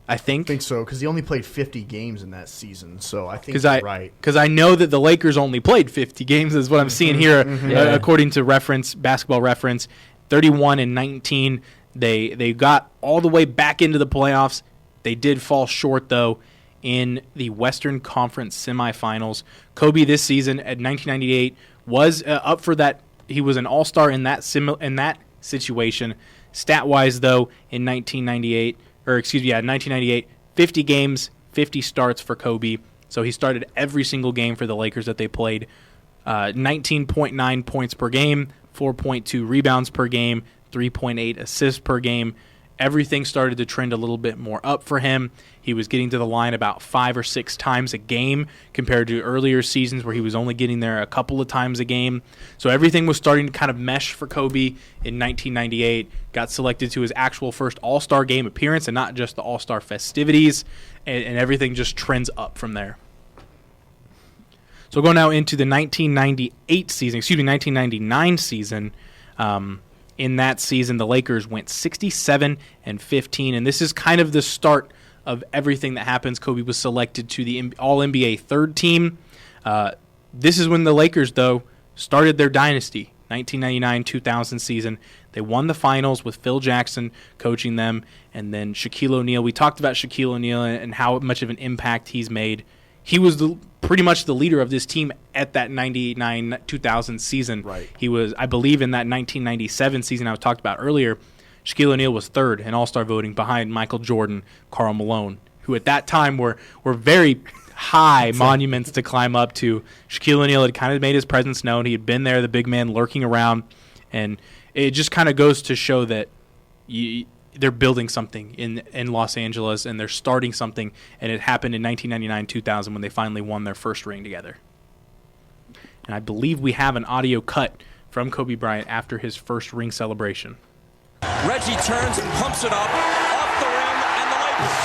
I think so, because he only played 50 games in that season, so I think you're right. Because I know that the Lakers only played 50 games, is what I'm seeing here, according to Basketball Reference. 31-19. They got all the way back into the playoffs. They did fall short, though, in the Western Conference semifinals. Kobe this season at 1998 was up for that. He was an all-star in that situation. Stat-wise, though, in 1998, 50 games, 50 starts for Kobe. So he started every single game for the Lakers that they played. 19.9 points per game, 4.2 rebounds per game, 3.8 assists per game. Everything started to trend a little bit more up for him. He was getting to the line about 5 or 6 times a game compared to earlier seasons where he was only getting there a couple of times a game. So everything was starting to kind of mesh for Kobe in 1998. Got selected to his actual first All-Star game appearance and not just the All-Star festivities, and everything just trends up from there. So we'll go now into the 1999 season. In that season, the Lakers went 67-15, and this is kind of the start of everything that happens. Kobe was selected to the All-NBA third team. This is when the Lakers, though, started their dynasty, 1999-2000 season. They won the finals with Phil Jackson coaching them, and then Shaquille O'Neal. We talked about Shaquille O'Neal and how much of an impact he's made. He was pretty much the leader of this team at that 99-2000 season. Right. He was, I believe, in that 1997 season I was talked about earlier, Shaquille O'Neal was third in All-Star voting behind Michael Jordan, Karl Malone, who at that time were very high monuments to climb up to. Shaquille O'Neal had kind of made his presence known. He had been there, the big man lurking around, and it just kind of goes to show that they're building something in Los Angeles, and they're starting something, and it happened in 1999-2000 when they finally won their first ring together. And I believe we have an audio cut from Kobe Bryant after his first ring celebration. Reggie turns and pumps it up off the rim, and the Lakers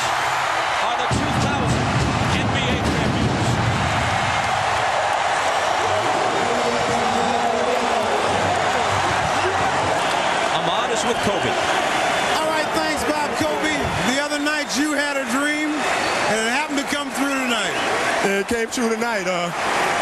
are the 2000 NBA champions. Ahmad is with Kobe. You had a dream, and it happened to come through tonight. Yeah, it came true tonight.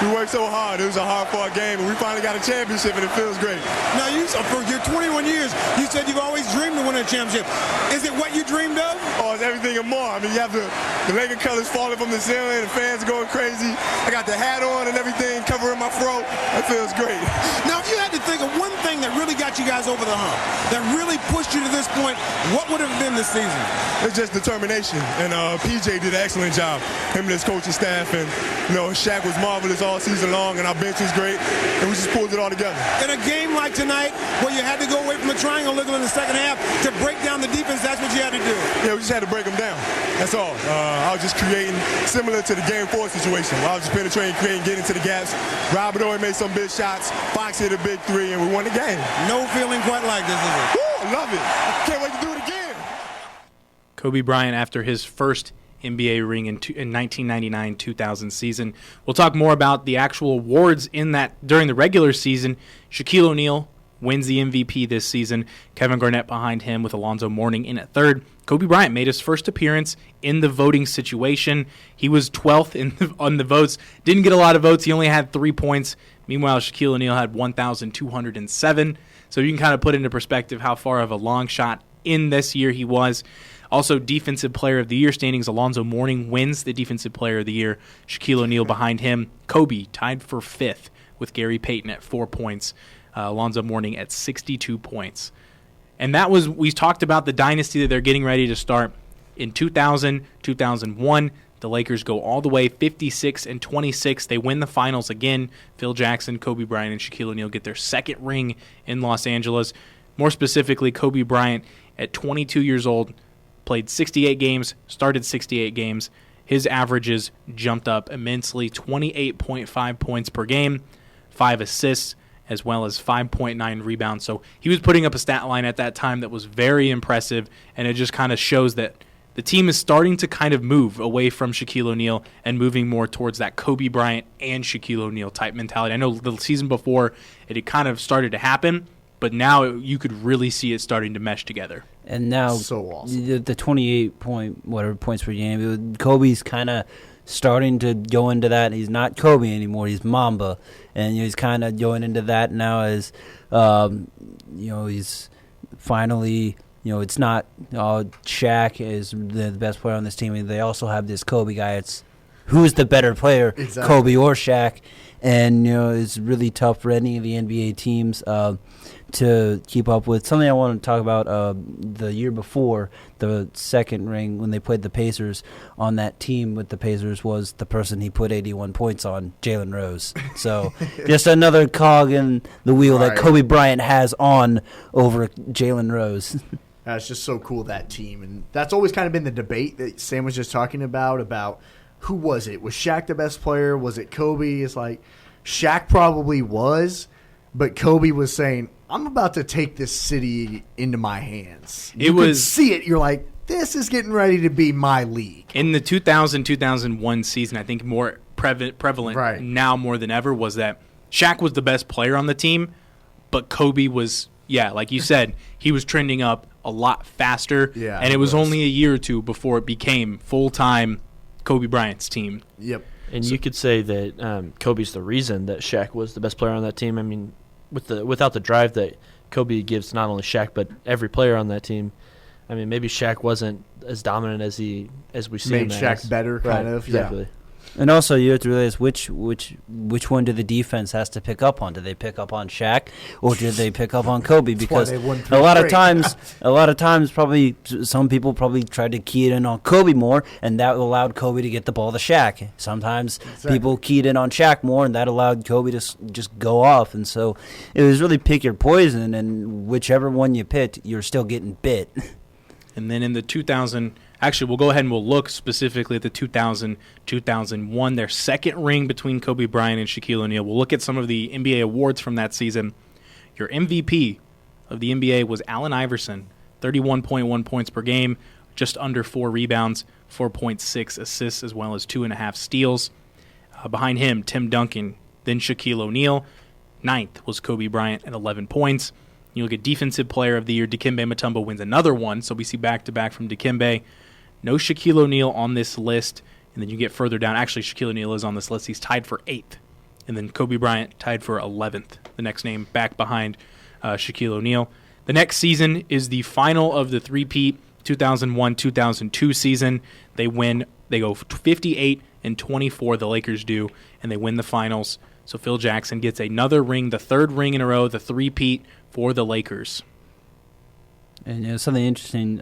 We worked so hard. It was a hard-fought game, and we finally got a championship, and it feels great. Now, for your 21 years, you said you've always dreamed of winning a championship. Is it what you dreamed of? Oh, it's everything and more. I mean, you have the Laker colors falling from the ceiling, the fans are going crazy. I got the hat on and everything covering my throat. It feels great. Now, if you had to think of one thing that really got you guys over the hump, that really pushed you to this point, what would it have been this season? It's just determination, and PJ did an excellent job. Him and his coaching staff, and Shaq was marvelous all season long, and our bench was great, and we just pulled it all together. In a game like tonight, where you had to go away from the triangle in the second half to break down the defense, that's what you had to do. Yeah, we just had to break them down. That's all. I was just creating, similar to the Game 4 situation, where I was just penetrating, creating, getting to the gaps. Robert Ory made some big shots. Fox hit a big three, and we won the game. No feeling quite like this, is it? Woo, I love it. Can't wait to do it again. Kobe Bryant after his first NBA ring in 1999-2000 season. We'll talk more about the actual awards in that during the regular season. Shaquille O'Neal wins the MVP this season. Kevin Garnett behind him with Alonzo Mourning in at third. Kobe Bryant made his first appearance in the voting situation. He was 12th on the votes. Didn't get a lot of votes. He only had 3 points. Meanwhile, Shaquille O'Neal had 1,207. So you can kind of put into perspective how far of a long shot in this year he was. Also, Defensive Player of the Year standings, Alonzo Mourning wins the Defensive Player of the Year. Shaquille O'Neal behind him. Kobe tied for 5th with Gary Payton at 4 points. Alonzo Mourning at 62 points. And that was, we talked about the dynasty that they're getting ready to start in 2000, 2001. The Lakers go all the way 56-26. They win the finals again. Phil Jackson, Kobe Bryant, and Shaquille O'Neal get their second ring in Los Angeles. More specifically, Kobe Bryant, at 22 years old, played 68 games, started 68 games. His averages jumped up immensely, 28.5 points per game, 5 assists, as well as 5.9 rebounds. So he was putting up a stat line at that time that was very impressive, and it just kind of shows that the team is starting to kind of move away from Shaquille O'Neal and moving more towards that Kobe Bryant and Shaquille O'Neal type mentality. I know the season before it had kind of started to happen, but now you could really see it starting to mesh together. And now so awesome. The 28 points per game, Kobe's kind of starting to go into that. He's not Kobe anymore. He's Mamba, and he's kind of going into that now as he's finally. It's not Shaq is the best player on this team. And they also have this Kobe guy. It's who's the better player, exactly. Kobe or Shaq. And, it's really tough for any of the NBA teams to keep up with. Something I want to talk about the year before, the second ring, when they played the Pacers, on that team with the Pacers was the person he put 81 points on, Jalen Rose. So just another cog in the wheel that Kobe Bryant has on over Jalen Rose. That's just so cool, that team. And that's always kind of been the debate that Sam was just talking about who was it? Was Shaq the best player? Was it Kobe? It's like Shaq probably was, but Kobe was saying, I'm about to take this city into my hands. You could see it. You're like, this is getting ready to be my league. In the 2000-2001 season, I think more prevalent now more than ever was that Shaq was the best player on the team, but Kobe was, like you said, he was trending up a lot faster, and it was only a year or two before it became full-time Kobe Bryant's team. Yep. And you could say that Kobe's the reason that Shaq was the best player on that team. I mean, without the drive that Kobe gives not only Shaq but every player on that team, I mean, maybe Shaq wasn't as dominant as we see made him Shaq as. better, kind of. Exactly. Yeah. And also, you have to realize which one do the defense has to pick up on? Do they pick up on Shaq, or do they pick up on Kobe? Because a lot of times, probably some people probably tried to key it in on Kobe more, and that allowed Kobe to get the ball to Shaq. Sometimes people keyed in on Shaq more, and that allowed Kobe to just go off. And so it was really pick your poison, and whichever one you picked, you're still getting bit. And then in the 2000. Actually, we'll go ahead and we'll look specifically at the 2000-2001, their second ring between Kobe Bryant and Shaquille O'Neal. We'll look at some of the NBA awards from that season. Your MVP of the NBA was Allen Iverson, 31.1 points per game, just under 4 rebounds, 4.6 assists, as well as 2.5 steals. Behind him, Tim Duncan, then Shaquille O'Neal. Ninth was Kobe Bryant at 11 points. You look at Defensive Player of the Year, Dikembe Mutombo wins another one, so we see back-to-back from Dikembe. No Shaquille O'Neal on this list, and then you get further down. Actually, Shaquille O'Neal is on this list. He's tied for 8th, and then Kobe Bryant tied for 11th, the next name back behind Shaquille O'Neal. The next season is the final of the three-peat 2001-2002 season. They win. They go 58-24, the Lakers do, and they win the finals. So Phil Jackson gets another ring, the third ring in a row, the three-peat for the Lakers. And something interesting,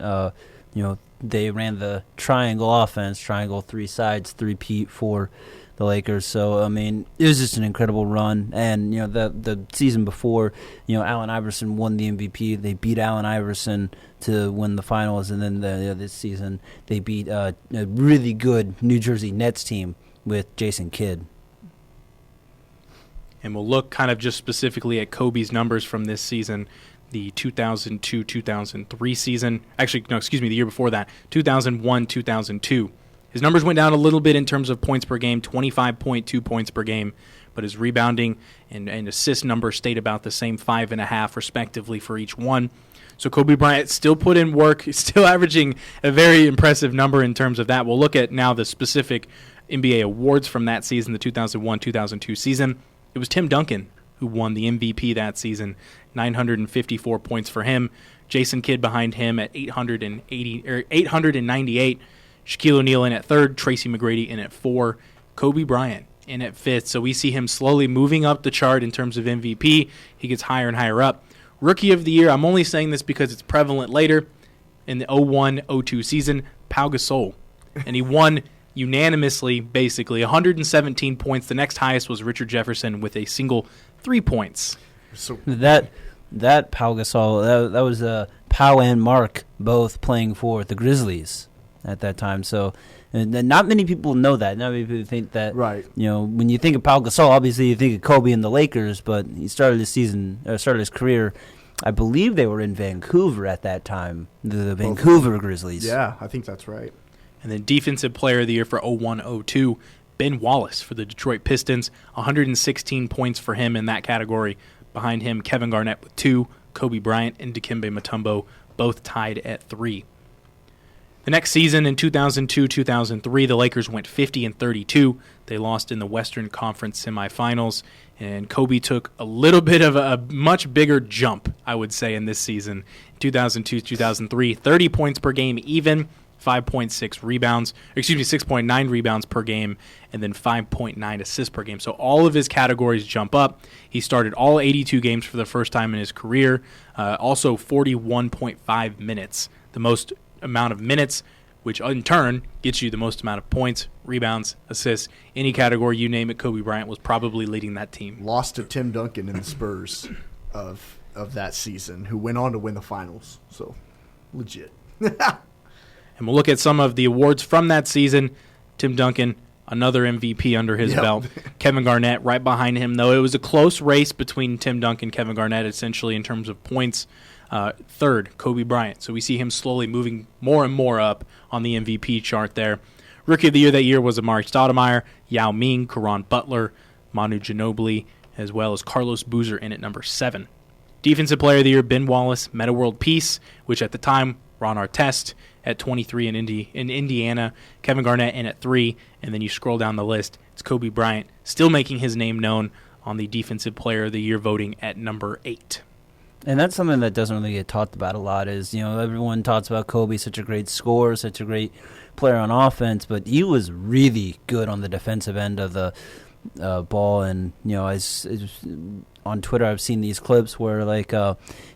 they ran the triangle offense, triangle 3 sides, three-peat for the Lakers. So, I mean, it was just an incredible run. And, the season before, Allen Iverson won the MVP. They beat Allen Iverson to win the finals. And then this season, they beat a really good New Jersey Nets team with Jason Kidd. And we'll look kind of just specifically at Kobe's numbers from this season, the 2002-2003 season. Actually, no, excuse me, the year before that, 2001-2002. His numbers went down a little bit in terms of points per game, 25.2 points per game, but his rebounding and assist numbers stayed about the same, 5.5 respectively for each one. So Kobe Bryant still put in work. He's still averaging a very impressive number in terms of that. We'll look at now the specific NBA awards from that season, the 2001-2002 season. It was Tim Duncan who won the MVP that season, 954 points for him. Jason Kidd behind him at 898. Shaquille O'Neal in at 3rd, Tracy McGrady in at 4, Kobe Bryant in at 5th. So we see him slowly moving up the chart in terms of MVP. He gets higher and higher up. Rookie of the Year, I'm only saying this because it's prevalent later in the 01-02 season, Pau Gasol. And he won unanimously, basically, 117 points. The next highest was Richard Jefferson with a single 3 points. So that Pau Gasol, that was Pau and Mark both playing for the Grizzlies at that time. So and not many people know that. Not many people think that. Right. You know, when you think of Pau Gasol, obviously you think of Kobe and the Lakers, but he started his career. I believe they were in Vancouver at that time, the Vancouver Grizzlies. Yeah, I think that's right. And then Defensive Player of the Year for 01-02, Ben Wallace for the Detroit Pistons, 116 points for him in that category. Behind him, Kevin Garnett with 2, Kobe Bryant and Dikembe Mutombo both tied at 3. The next season, in 2002-2003, the Lakers went 50-32. They lost in the Western Conference semifinals, and Kobe took a little bit of a much bigger jump, I would say, in this season. 2002-2003, 30 points per game even, 5.6 rebounds, 6.9 rebounds per game, and then 5.9 assists per game. So all of his categories jump up. He started all 82 games for the first time in his career, also 41.5 minutes, the most amount of minutes, which in turn gets you the most amount of points, rebounds, assists. Any category, you name it, Kobe Bryant was probably leading that team. Lost to Tim Duncan in the Spurs of that season, who went on to win the finals. So, legit. And we'll look at some of the awards from that season. Tim Duncan, another MVP under his belt. Kevin Garnett right behind him, though. It was a close race between Tim Duncan and Kevin Garnett, essentially, in terms of points. Third, Kobe Bryant. So we see him slowly moving more and more up on the MVP chart there. Rookie of the Year that year was Amari Stoudemire, Yao Ming, Caron Butler, Manu Ginobili, as well as Carlos Boozer in at number 7. Defensive Player of the Year, Ben Wallace, Metta World Peace, which at the time, Ron Artest at 23 in Indiana, Kevin Garnett in at 3, and then you scroll down the list, it's Kobe Bryant, still making his name known on the Defensive Player of the Year voting at number 8. And that's something that doesn't really get talked about a lot is, everyone talks about Kobe, such a great scorer, such a great player on offense, but he was really good on the defensive end of the ball. And, on Twitter I've seen these clips where,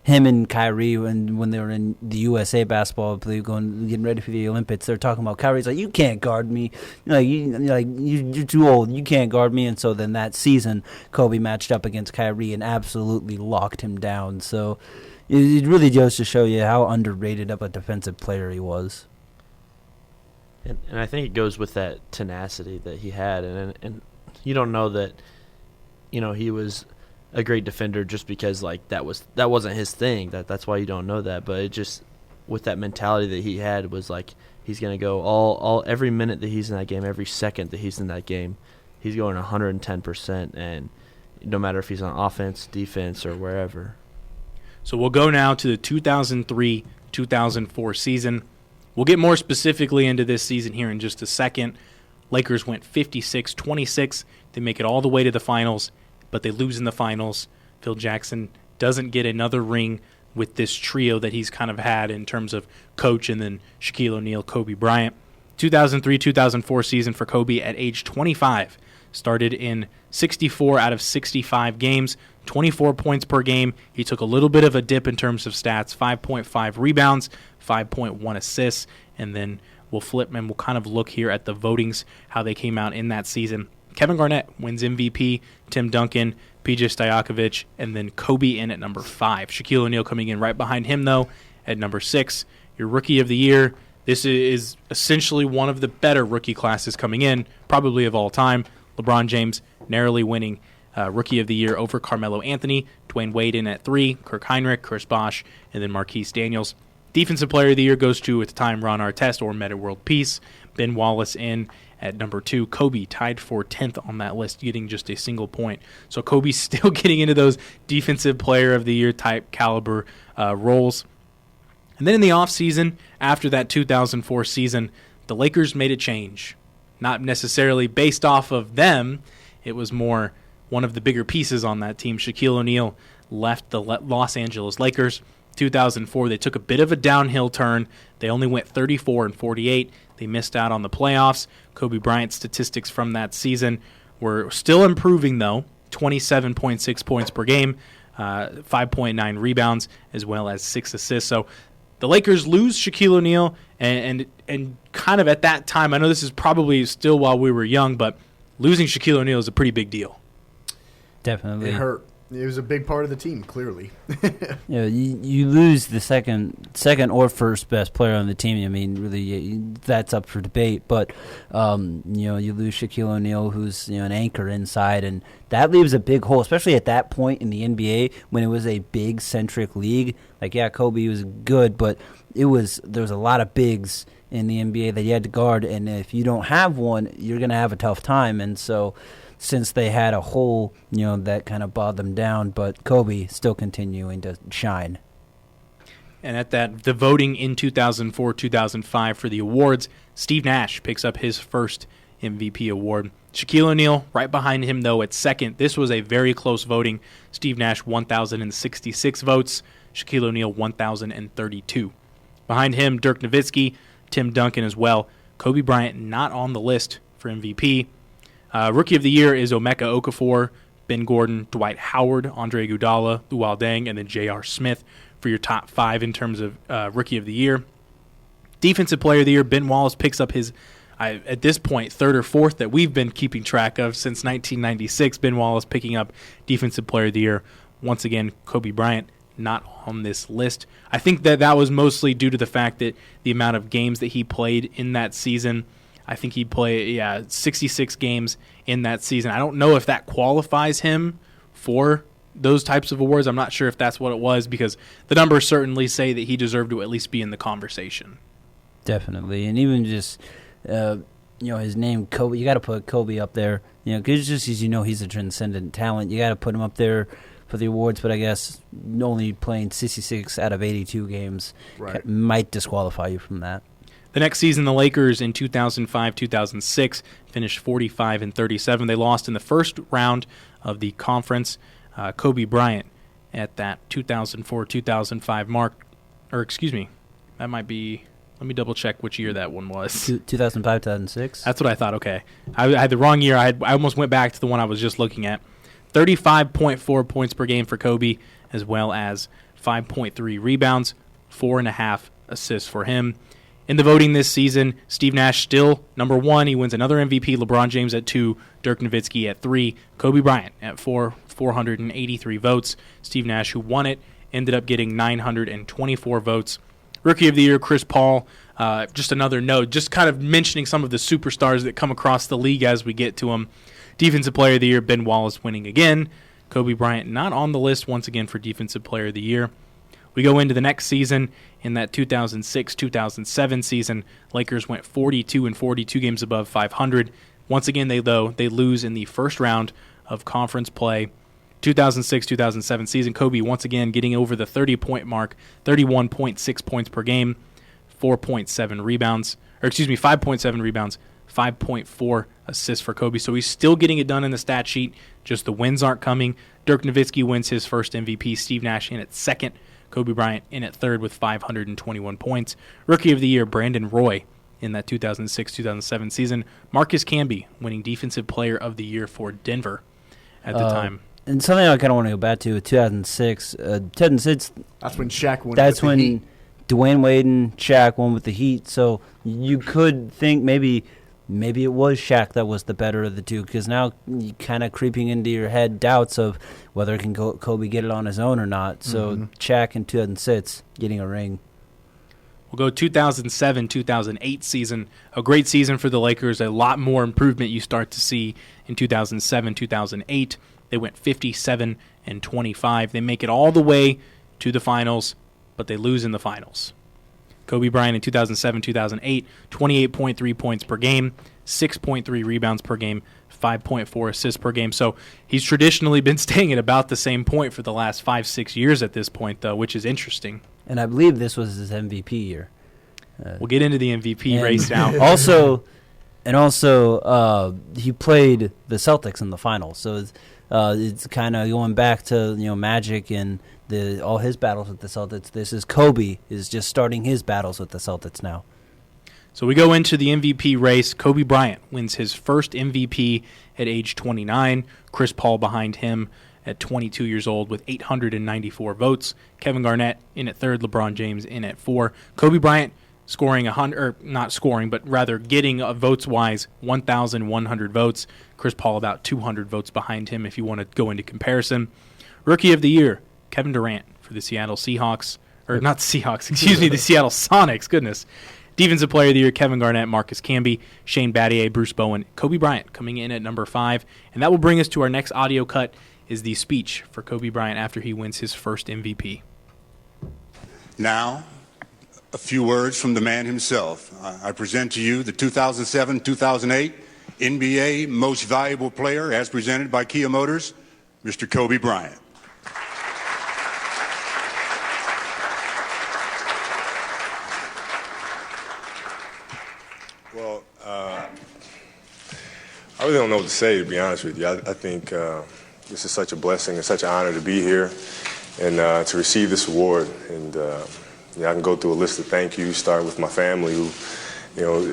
him and Kyrie, when they were in the USA basketball, getting ready for the Olympics, they're talking about Kyrie's like, you can't guard me. You're too old. You can't guard me. And so then that season, Kobe matched up against Kyrie and absolutely locked him down. So it really goes to show you how underrated of a defensive player he was. And I think it goes with that tenacity that he had. And you don't know that, he was a great defender just because that wasn't his thing. That's why you don't know that. But it just, with that mentality that he had, was he's gonna go all every minute that he's in that game, every second that he's in that game, he's going 110%, and no matter if he's on offense, defense, or wherever. So we'll go now to the 2003-2004 season. We'll get more specifically into this season here in just a second. Lakers went 56-26. They make it all the way to the finals, but they lose in the finals. Phil Jackson doesn't get another ring with this trio that he's kind of had in terms of coach and then Shaquille O'Neal, Kobe Bryant. 2003-2004 season for Kobe at age 25. Started in 64 out of 65 games, 24 points per game. He took a little bit of a dip in terms of stats, 5.5 rebounds, 5.1 assists, and then we'll flip and we'll kind of look here at the votings, how they came out in that season. Kevin Garnett wins MVP, Tim Duncan, PJ Stojakovic, and then Kobe in at number 5. Shaquille O'Neal coming in right behind him, though, at number 6. Your Rookie of the Year, this is essentially one of the better rookie classes coming in, probably of all time. LeBron James narrowly winning Rookie of the Year over Carmelo Anthony, Dwayne Wade in at 3, Kirk Heinrich, Chris Bosh, and then Marquise Daniels. Defensive Player of the Year goes to, at the time, Ron Artest or Metta World Peace. Ben Wallace in at number 2. Kobe tied for 10th on that list, getting just a single point. So Kobe's still getting into those Defensive Player of the Year type caliber roles. And then in the offseason, after that 2004 season, the Lakers made a change. Not necessarily based off of them. It was more one of the bigger pieces on that team. Shaquille O'Neal left the Los Angeles Lakers. 2004, they took a bit of a downhill turn. They only went 34-48. They missed out on the playoffs. Kobe Bryant's statistics from that season were still improving, though. 27.6 points per game, 5.9 rebounds, as well as 6 assists. So the Lakers lose Shaquille O'Neal, and kind of at that time, I know this is probably still while we were young, but losing Shaquille O'Neal is a pretty big deal. Definitely. It hurt. It was a big part of the team, clearly. You lose the second or first best player on the team. I mean, really, that's up for debate. But you lose Shaquille O'Neal, who's an anchor inside, and that leaves a big hole, especially at that point in the NBA when it was a big centric league. Like, yeah, Kobe was good, but there was a lot of bigs in the NBA that you had to guard, and if you don't have one, you're going to have a tough time. And so, since they had a hole, that kind of bogged them down, but Kobe still continuing to shine. And at the voting in 2004-2005 for the awards, Steve Nash picks up his first MVP award. Shaquille O'Neal right behind him, though, at second. This was a very close voting. Steve Nash, 1,066 votes. Shaquille O'Neal, 1,032. Behind him, Dirk Nowitzki, Tim Duncan as well. Kobe Bryant not on the list for MVP. Rookie of the Year is Emeka Okafor, Ben Gordon, Dwight Howard, Andre Iguodala, Luol Deng, and then J.R. Smith for your top 5 in terms of Rookie of the Year. Defensive Player of the Year, Ben Wallace picks up his, at this point, 3rd or 4th that we've been keeping track of since 1996. Ben Wallace picking up Defensive Player of the Year. Once again, Kobe Bryant not on this list. I think that was mostly due to the fact that the amount of games that he played in that season. I think he played 66 games in that season. I don't know if that qualifies him for those types of awards. I'm not sure if that's what it was, because the numbers certainly say that he deserved to at least be in the conversation. Definitely. And even just, his name, Kobe, you got to put Kobe up there. Because just as he's a transcendent talent, you got to put him up there for the awards. But I guess only playing 66 out of 82 games might disqualify you from that. The next season, the Lakers in 2005-2006 finished 45-37. They lost in the first round of the conference. Kobe Bryant at that 2004-2005 mark, or excuse me, that might be. Let me double check which year that one was. 2005-2006. That's what I thought. Okay, I had the wrong year. I almost went back to the one I was just looking at. 35.4 points per game for Kobe, as well as 5.3 rebounds, 4.5 assists for him. In the voting this season, Steve Nash still number 1. He wins another MVP. LeBron James at 2. Dirk Nowitzki at 3. Kobe Bryant at 4. 483 votes. Steve Nash, who won it, ended up getting 924 votes. Rookie of the Year, Chris Paul. Just another note, just kind of mentioning some of the superstars that come across the league as we get to them. Defensive Player of the Year, Ben Wallace winning again. Kobe Bryant not on the list once again for Defensive Player of the Year. We go into the next season. In that 2006-2007 season, Lakers went 42 games above 500. Once again, they lose in the first round of conference play. 2006-2007 season, Kobe once again getting over the 30-point mark, 31.6 points per game, 5.7 rebounds, 5.4 assists for Kobe. So he's still getting it done in the stat sheet, just the wins aren't coming. Dirk Nowitzki wins his first MVP, Steve Nash in at second, Kobe Bryant in at third with 521 points. Rookie of the Year, Brandon Roy in that 2006-2007 season. Marcus Camby winning Defensive Player of the Year for Denver at the time. And something I kind of want to go back to 2006. 2006. That's when Shaq won. That's when Heat. Dwayne Wade and Shaq won with the Heat. So you could think maybe it was Shaq that was the better of the two, because now you kind of creeping into your head doubts of whether can Kobe get it on his own or not. So Shaq in 2006 getting a ring. We'll go 2007-2008 season, a great season for the Lakers. A lot more improvement you start to see in 2007-2008. They went 57-25. They make it all the way to the finals, but they lose in the finals. Kobe Bryant in 2007-2008, 28.3 points per game, 6.3 rebounds per game, 5.4 assists per game. So he's traditionally been staying at about the same point for the last 5-6 years at this point, though, which is interesting. And I believe this was his MVP year. We'll get into the MVP race now. Also, he played the Celtics in the finals. So it's kind of going back to Magic and all his battles with the Celtics. This is Kobe is just starting his battles with the Celtics now. So we go into the MVP race. Kobe Bryant wins his first MVP at age 29. Chris Paul behind him at 22 years old with 894 votes. Kevin Garnett in at third, LeBron James in at 4. Kobe Bryant scoring 100, or not scoring, but rather getting votes-wise 1,100 votes. Chris Paul about 200 votes behind him if you want to go into comparison. Rookie of the Year, Kevin Durant for the Seattle Seahawks. Or not Seahawks, excuse me, the Seattle Sonics, goodness. Defensive Player of the Year, Kevin Garnett, Marcus Camby, Shane Battier, Bruce Bowen, Kobe Bryant coming in at number 5. And that will bring us to our next audio cut, is the speech for Kobe Bryant after he wins his first MVP. Now, a few words from the man himself. I present to you the 2007-2008 NBA Most Valuable Player as presented by Kia Motors, Mr. Kobe Bryant. Well, I really don't know what to say, to be honest with you. I think this is such a blessing and such an honor to be here and to receive this award. And I can go through a list of thank yous, start with my family who,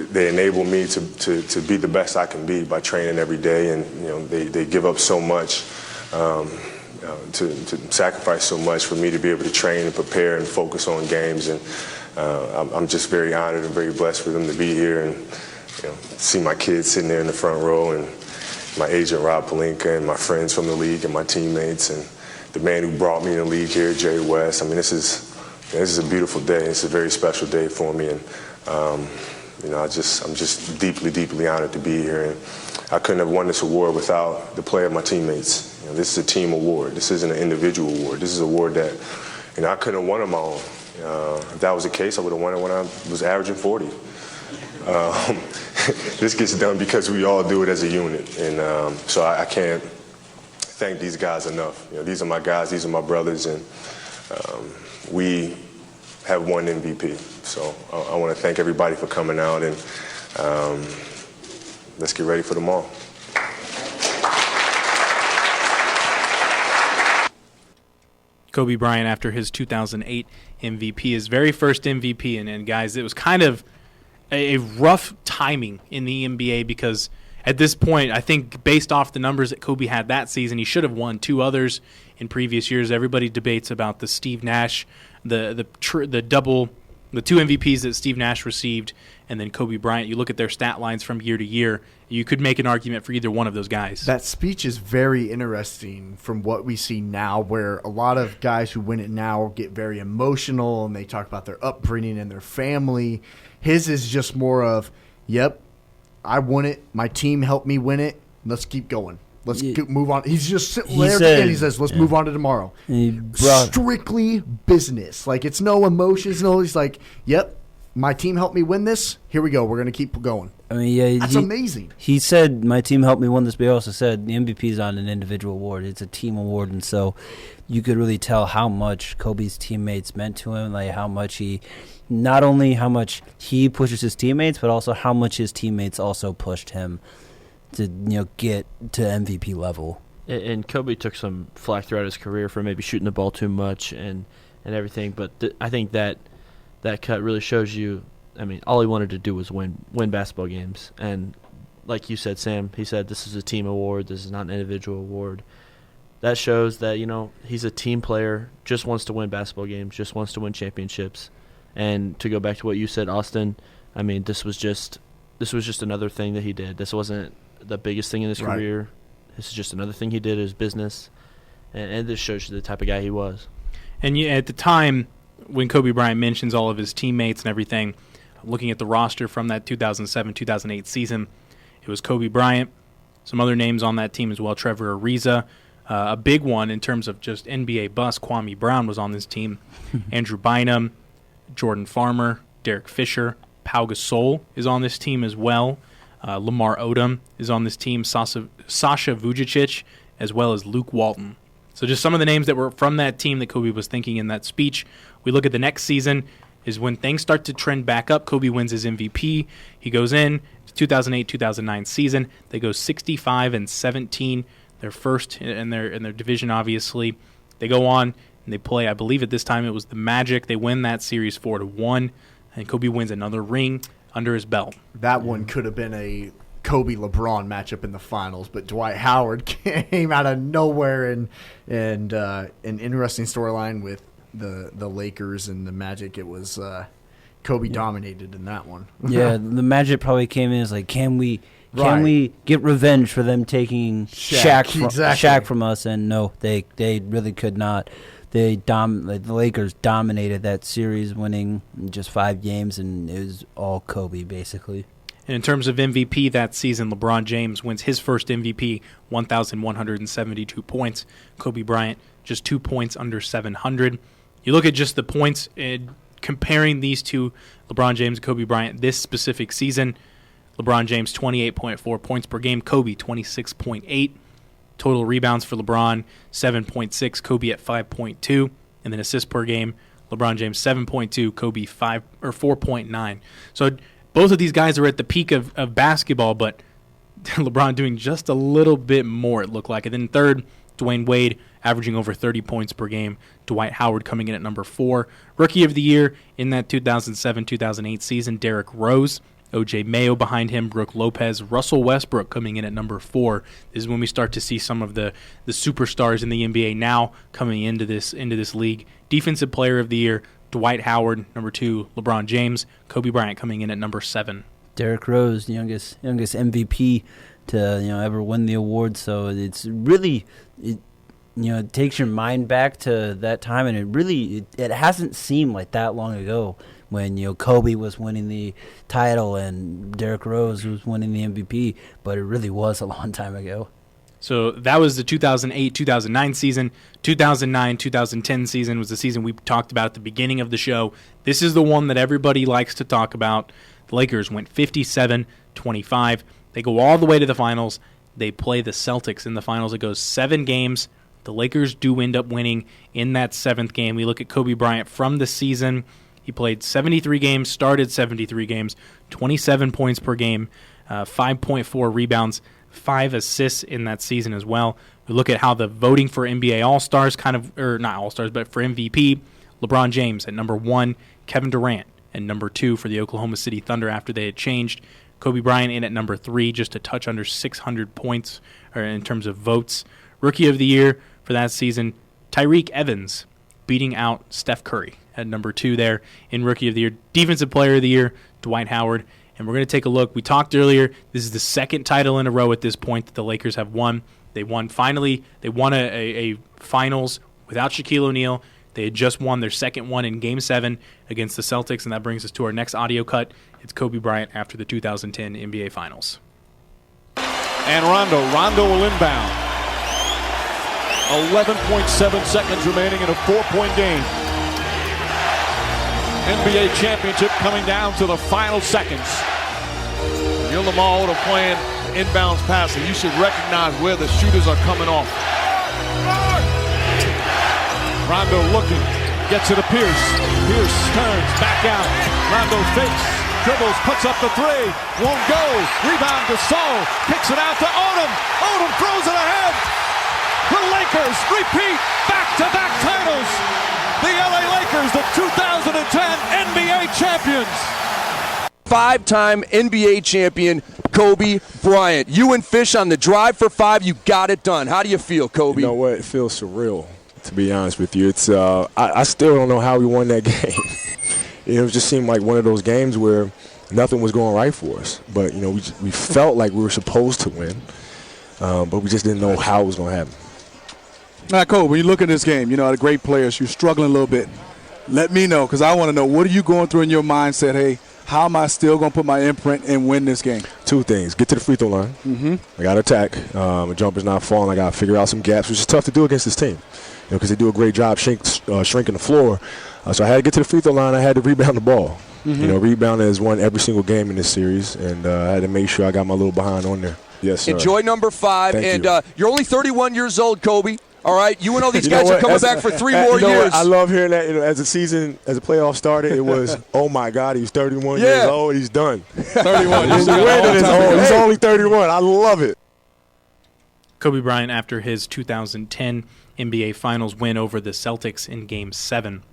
they enable me to be the best I can be by training every day. And, they give up so much, to sacrifice so much for me to be able to train and prepare and focus on games. And I'm just very honored and very blessed for them to be here and see my kids sitting there in the front row and my agent Rob Pelinka and my friends from the league and my teammates and the man who brought me in the league here, Jerry West. I mean, this is a beautiful day. It's a very special day for me, and I'm just deeply, deeply honored to be here. And I couldn't have won this award without the play of my teammates. This is a team award. This isn't an individual award. This is an award that I couldn't have won on my own. If that was the case, I would have won it when I was averaging 40. This gets done because we all do it as a unit, and so I can't thank these guys enough. These are my guys, these are my brothers, and we have won MVP. So I want to thank everybody for coming out, and let's get ready for tomorrow. Kobe Bryant after his 2008 MVP, his very first MVP. And guys, it was kind of a rough timing in the NBA because at this point, I think based off the numbers that Kobe had that season, he should have won 2 others in previous years. Everybody debates about the Steve Nash, the 2 MVPs that Steve Nash received, and then Kobe Bryant. You look at their stat lines from year to year, you could make an argument for either one of those guys. That speech is very interesting from what we see now, where a lot of guys who win it now get very emotional and they talk about their upbringing and their family. His is just more of, yep, I won it. My team helped me win it. Let's keep going. Let's move on. He's just sitting there and he says, let's move on to tomorrow. Strictly business. Like, it's no emotions. No, he's like, yep, my team helped me win this. Here we go. We're going to keep going. I mean, yeah, that's amazing. He said, my team helped me win this, but he also said the MVP is not an individual award. It's a team award. And so you could really tell how much Kobe's teammates meant to him, like how much not only how much he pushes his teammates, but also how much his teammates also pushed him to get to MVP level. And Kobe took some flack throughout his career for maybe shooting the ball too much and everything. But I think that cut really shows you. I mean, all he wanted to do was win basketball games. And like you said, Sam, he said this is a team award. This is not an individual award. That shows that he's a team player. Just wants to win basketball games. Just wants to win championships. And to go back to what you said, Austin, I mean, this was just another thing that he did. This wasn't the biggest thing in his career. This is just another thing he did, his business, and this shows you the type of guy he was. And at the time when Kobe Bryant mentions all of his teammates and everything, looking at the roster from that 2007-2008 season, it was Kobe Bryant, some other names on that team as well, Trevor Ariza, a big one in terms of just NBA bust, Kwame Brown was on this team, Andrew Bynum, Jordan Farmer, Derek Fisher, Pau Gasol is on this team as well. Lamar Odom is on this team, Sasha Vujicic, as well as Luke Walton. So just some of the names that were from that team that Kobe was thinking in that speech. We look at the next season is when things start to trend back up. Kobe wins his MVP. He goes in, 2008-2009 season. They go 65-17. They're first in their division, obviously. They go on and they play, I believe at this time it was the Magic. They win that series 4-1, and Kobe wins another ring under his belt. That one could have been a Kobe-LeBron matchup in the finals, but Dwight Howard came out of nowhere, and an interesting storyline with the Lakers and the Magic. It was Kobe dominated in that one. Yeah, the Magic probably came in as like, can we get revenge for them taking Shaq from us? And no, they really could not. The Lakers dominated that series, winning just 5 games, and it was all Kobe basically. And in terms of MVP that season, LeBron James wins his first MVP, 1,172 points. Kobe Bryant, just 2 points under 700. You look at just the points, comparing these two, LeBron James and Kobe Bryant, this specific season, LeBron James, 28.4 points per game. Kobe, 26.8. Total rebounds for LeBron, 7.6. Kobe at 5.2. And then assists per game, LeBron James, 7.2. Kobe, 4.9. So both of these guys are at the peak of basketball, but LeBron doing just a little bit more, it looked like. And then third, Dwayne Wade, averaging over 30 points per game. Dwight Howard coming in at number 4. Rookie of the Year in that 2007-2008 season, Derrick Rose. O.J. Mayo behind him, Brooke Lopez, Russell Westbrook coming in at number 4. This is when we start to see some of the superstars in the NBA now coming into this league. Defensive Player of the Year, Dwight Howard, number 2, LeBron James, Kobe Bryant coming in at number 7. Derrick Rose, the youngest MVP to ever win the award. So it's really it takes your mind back to that time, and it hasn't seemed like that long ago when Kobe was winning the title and Derrick Rose was winning the MVP, but it really was a long time ago. So that was the 2008-2009 season. 2009-2010 season was the season we talked about at the beginning of the show. This is the one that everybody likes to talk about. The Lakers went 57-25. They go all the way to the finals. They play the Celtics in the finals. It goes 7 games. The Lakers do end up winning in that 7th game. We look at Kobe Bryant from the season. He played 73 games, started 73 games, 27 points per game, 5.4 rebounds, 5 assists in that season as well. We look at how the voting for NBA All-Stars not All-Stars, but for MVP, LeBron James at number 1, Kevin Durant at number 2 for the Oklahoma City Thunder after they had changed. Kobe Bryant in at number 3, just a touch under 600 points in terms of votes. Rookie of the Year for that season, Tyreke Evans beating out Steph Curry at number 2 there in Rookie of the Year. Defensive Player of the Year, Dwight Howard. And we're going to take a look. We talked earlier, this is the 2nd title in a row at this point that the Lakers have won. They won a finals without Shaquille O'Neal. They had just won their 2nd one in Game 7 against the Celtics, and that brings us to our next audio cut. It's Kobe Bryant after the 2010 NBA Finals. And Rondo will inbound. 11.7 seconds remaining in a 4-point game. NBA championship coming down to the final seconds. You're Lamar Odom playing inbounds passing. You should recognize where the shooters are coming off. Rondo looking, gets it to Pierce. Pierce turns, back out. Rondo fakes, dribbles, puts up the 3, won't go. Rebound to Gasol, kicks it out to Odom. Odom throws it ahead. The Lakers repeat back-to-back titles. The LA Lakers, the 2010 NBA champions. 5-time NBA champion Kobe Bryant. You and Fish on the drive for 5. You got it done. How do you feel, Kobe? You know what? It feels surreal, to be honest with you. It's I still don't know how we won that game. It just seemed like one of those games where nothing was going right for us. But we felt like we were supposed to win, but we just didn't know how it was going to happen. All right, Cole, when you look at this game, the great players, you're struggling a little bit. Let me know, because I want to know, what are you going through in your mindset? Hey, how am I still going to put my imprint and win this game? 2 things. Get to the free throw line. Mm-hmm. I got to attack. The jumper's not falling. I got to figure out some gaps, which is tough to do against this team, because they do a great job shrinking the floor. So I had to get to the free throw line. I had to rebound the ball. Mm-hmm. Rebounding has won every single game in this series, and I had to make sure I got my little behind on there. Yes, sir. Enjoy number 5. Thank you. You're only 31 years old, Kobe. All right, you and all these guys are coming back for 3 more years. I love hearing that. As the playoffs started, it was, oh my God, he's 31 years old, he's done. 31. He's only 31. I love it. Kobe Bryant after his 2010 NBA Finals win over the Celtics in Game 7.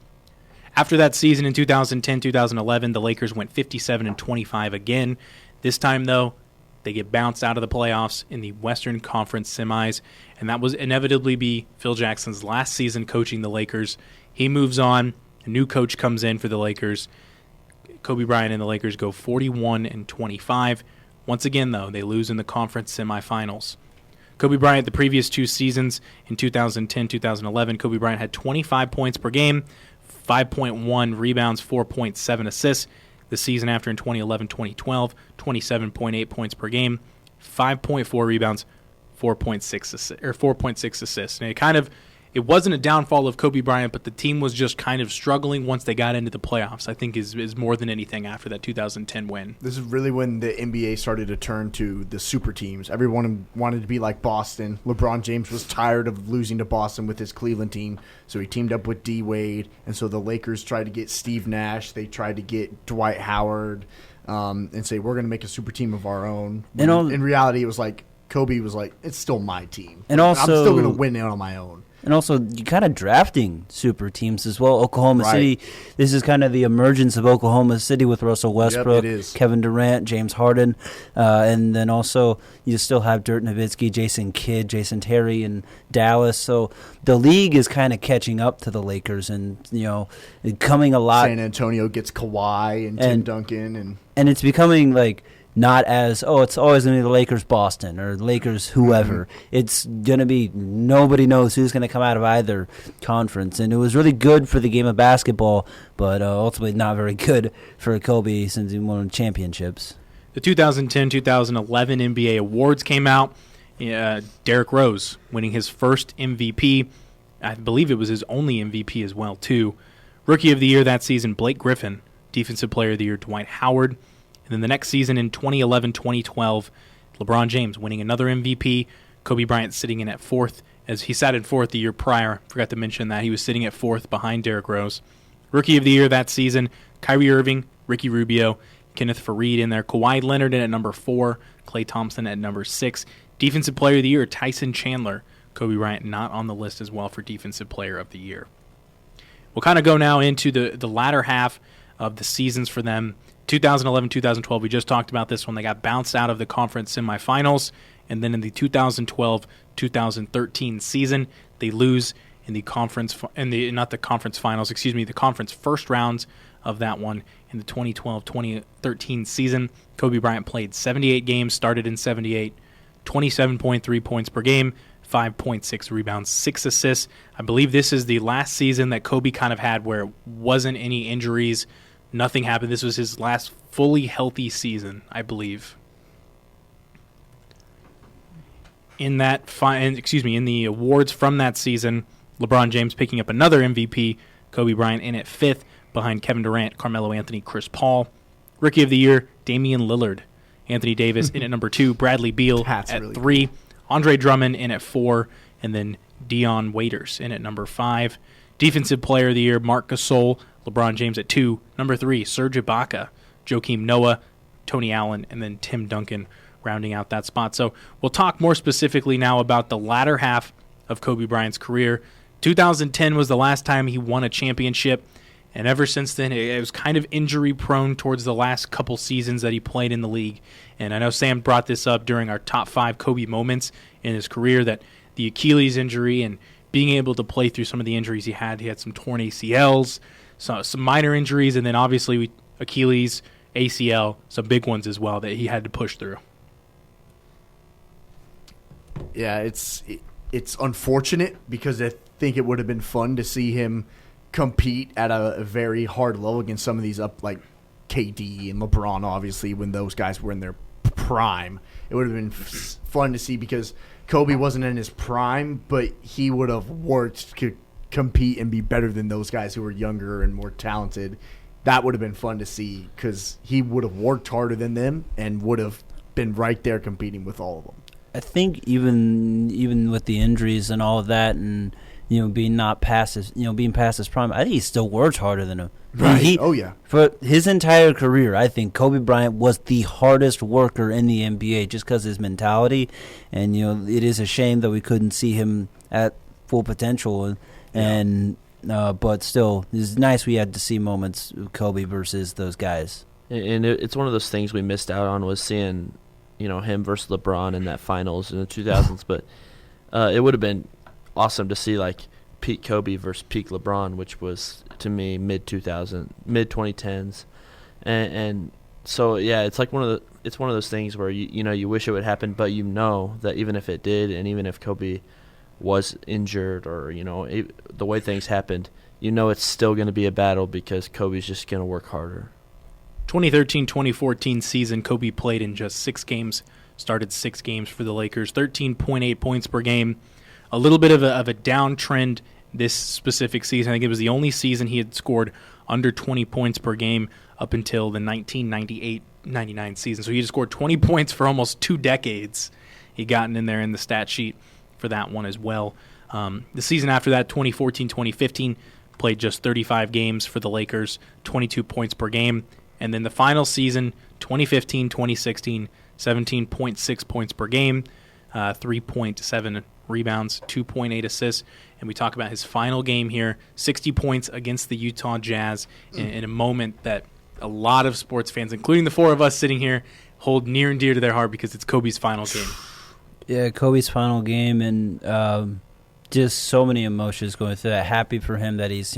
After that season in 2010-2011, the Lakers went 57-25 again. This time, though, They get bounced out of the playoffs in the Western Conference semis, and that was inevitably be Phil Jackson's last season coaching the Lakers. He moves on. A new coach comes in for the Lakers. Kobe Bryant and the Lakers go 41-25. Once again, though, they lose in the conference semifinals. Kobe Bryant, the previous 2 seasons, in 2010-2011, Kobe Bryant had 25 points per game, 5.1 rebounds, 4.7 assists. The season after in 2011-2012, 27.8 points per game, 5.4 rebounds, 4.6 assists. And it wasn't a downfall of Kobe Bryant, but the team was just kind of struggling once they got into the playoffs. I think is more than anything after that 2010 win. This is really when the NBA started to turn to the super teams. Everyone wanted to be like Boston. LeBron James was tired of losing to Boston with his Cleveland team, so he teamed up with D. Wade. And so the Lakers tried to get Steve Nash. They tried to get Dwight Howard and say, we're going to make a super team of our own. In reality, it was like Kobe was like, it's still my team. And also, I'm still going to win it on my own. And also, you kind of drafting super teams as well. Oklahoma City, this is kind of the emergence of Oklahoma City with Russell Westbrook, Kevin Durant, James Harden. And then also, you still have Dirk Nowitzki, Jason Kidd, Jason Terry, and Dallas. So the league is kind of catching up to the Lakers and, coming a lot. San Antonio gets Kawhi and Tim Duncan. And it's becoming like, not as, it's always going to be the Lakers Boston or Lakers whoever. Mm-hmm. It's going to be nobody knows who's going to come out of either conference. And it was really good for the game of basketball, but ultimately not very good for Kobe since he won championships. The 2010-2011 NBA awards came out. Derrick Rose winning his first MVP. I believe it was his only MVP as well, too. Rookie of the Year that season, Blake Griffin. Defensive Player of the Year, Dwight Howard. And then the next season in 2011-2012, LeBron James winning another MVP. Kobe Bryant sitting in at 4th, as he sat in 4th the year prior. Forgot to mention that. He was sitting at 4th behind Derrick Rose. Rookie of the Year that season, Kyrie Irving, Ricky Rubio, Kenneth Faried in there. Kawhi Leonard in at number 4, Klay Thompson at number 6. Defensive Player of the Year, Tyson Chandler. Kobe Bryant not on the list as well for Defensive Player of the Year. We'll kind of go now into the latter half of the seasons for them. 2011-2012, we just talked about this one. They got bounced out of the conference semifinals, and then in the 2012-2013 season, they lose in the conference the conference first rounds of that one. In the 2012-2013 season, Kobe Bryant played 78 games, started in 78, 27.3 points per game, 5.6 rebounds, 6 assists. I believe this is the last season that Kobe kind of had where it wasn't any injuries. Nothing happened. This was his last fully healthy season, I believe. In the awards from that season, LeBron James picking up another MVP, Kobe Bryant in at 5th, behind Kevin Durant, Carmelo Anthony, Chris Paul. Rookie of the Year, Damian Lillard. Anthony Davis in at number 2, Bradley Beal at really 3, cool. Andre Drummond in at 4, and then Dion Waiters in at number 5. Defensive Player of the Year, Marc Gasol, LeBron James at 2. Number 3, Serge Ibaka, Joakim Noah, Tony Allen, and then Tim Duncan rounding out that spot. So we'll talk more specifically now about the latter half of Kobe Bryant's career. 2010 was the last time he won a championship, and ever since then it was kind of injury-prone towards the last couple seasons that he played in the league. And I know Sam brought this up during our top 5 Kobe moments in his career, that the Achilles injury and being able to play through some of the injuries he had some torn ACLs, some minor injuries, and then obviously Achilles, ACL, some big ones as well that he had to push through. Yeah, it's unfortunate because I think it would have been fun to see him compete at a very hard level against some of these like KD and LeBron, obviously, when those guys were in their prime. It would have been fun to see because Kobe wasn't in his prime, but he would have worked to compete and be better than those guys who were younger and more talented. That would have been fun to see because he would have worked harder than them and would have been right there competing with all of them. I think even with the injuries and all of that, and being past his prime, I think he still works harder than him. Right. For his entire career, I think Kobe Bryant was the hardest worker in the NBA just because his mentality, and it is a shame that we couldn't see him at full potential. But still, it's nice we had to see moments of Kobe versus those guys. And it's one of those things we missed out on was seeing him versus LeBron in that finals in the 2000s, but it would have been awesome to see like peak Kobe versus peak LeBron, which was to me mid 2010s, and so yeah, it's like one of those things where you wish it would happen, but that even if it did, and even if Kobe was injured or the way things happened, it's still going to be a battle because Kobe's just going to work harder. 2013-2014 season, Kobe played in just 6 games, started 6 games for the Lakers, 13.8 points per game. A little bit of a downtrend this specific season. I think it was the only season he had scored under 20 points per game up until the 1998-99 season. So he just scored 20 points for almost 2 decades. He gotten in there in the stat sheet for that one as well. The season after that, 2014-2015, played just 35 games for the Lakers, 22 points per game. And then the final season, 2015-2016, 17.6 points per game, 3.7 rebounds, 2.8 assists. And we talk about his final game here, 60 points against the Utah Jazz in a moment that a lot of sports fans, including the 4 of us sitting here, hold near and dear to their heart because it's Kobe's final game. Yeah, Kobe's final game, and just so many emotions going through that. Happy for him that he's,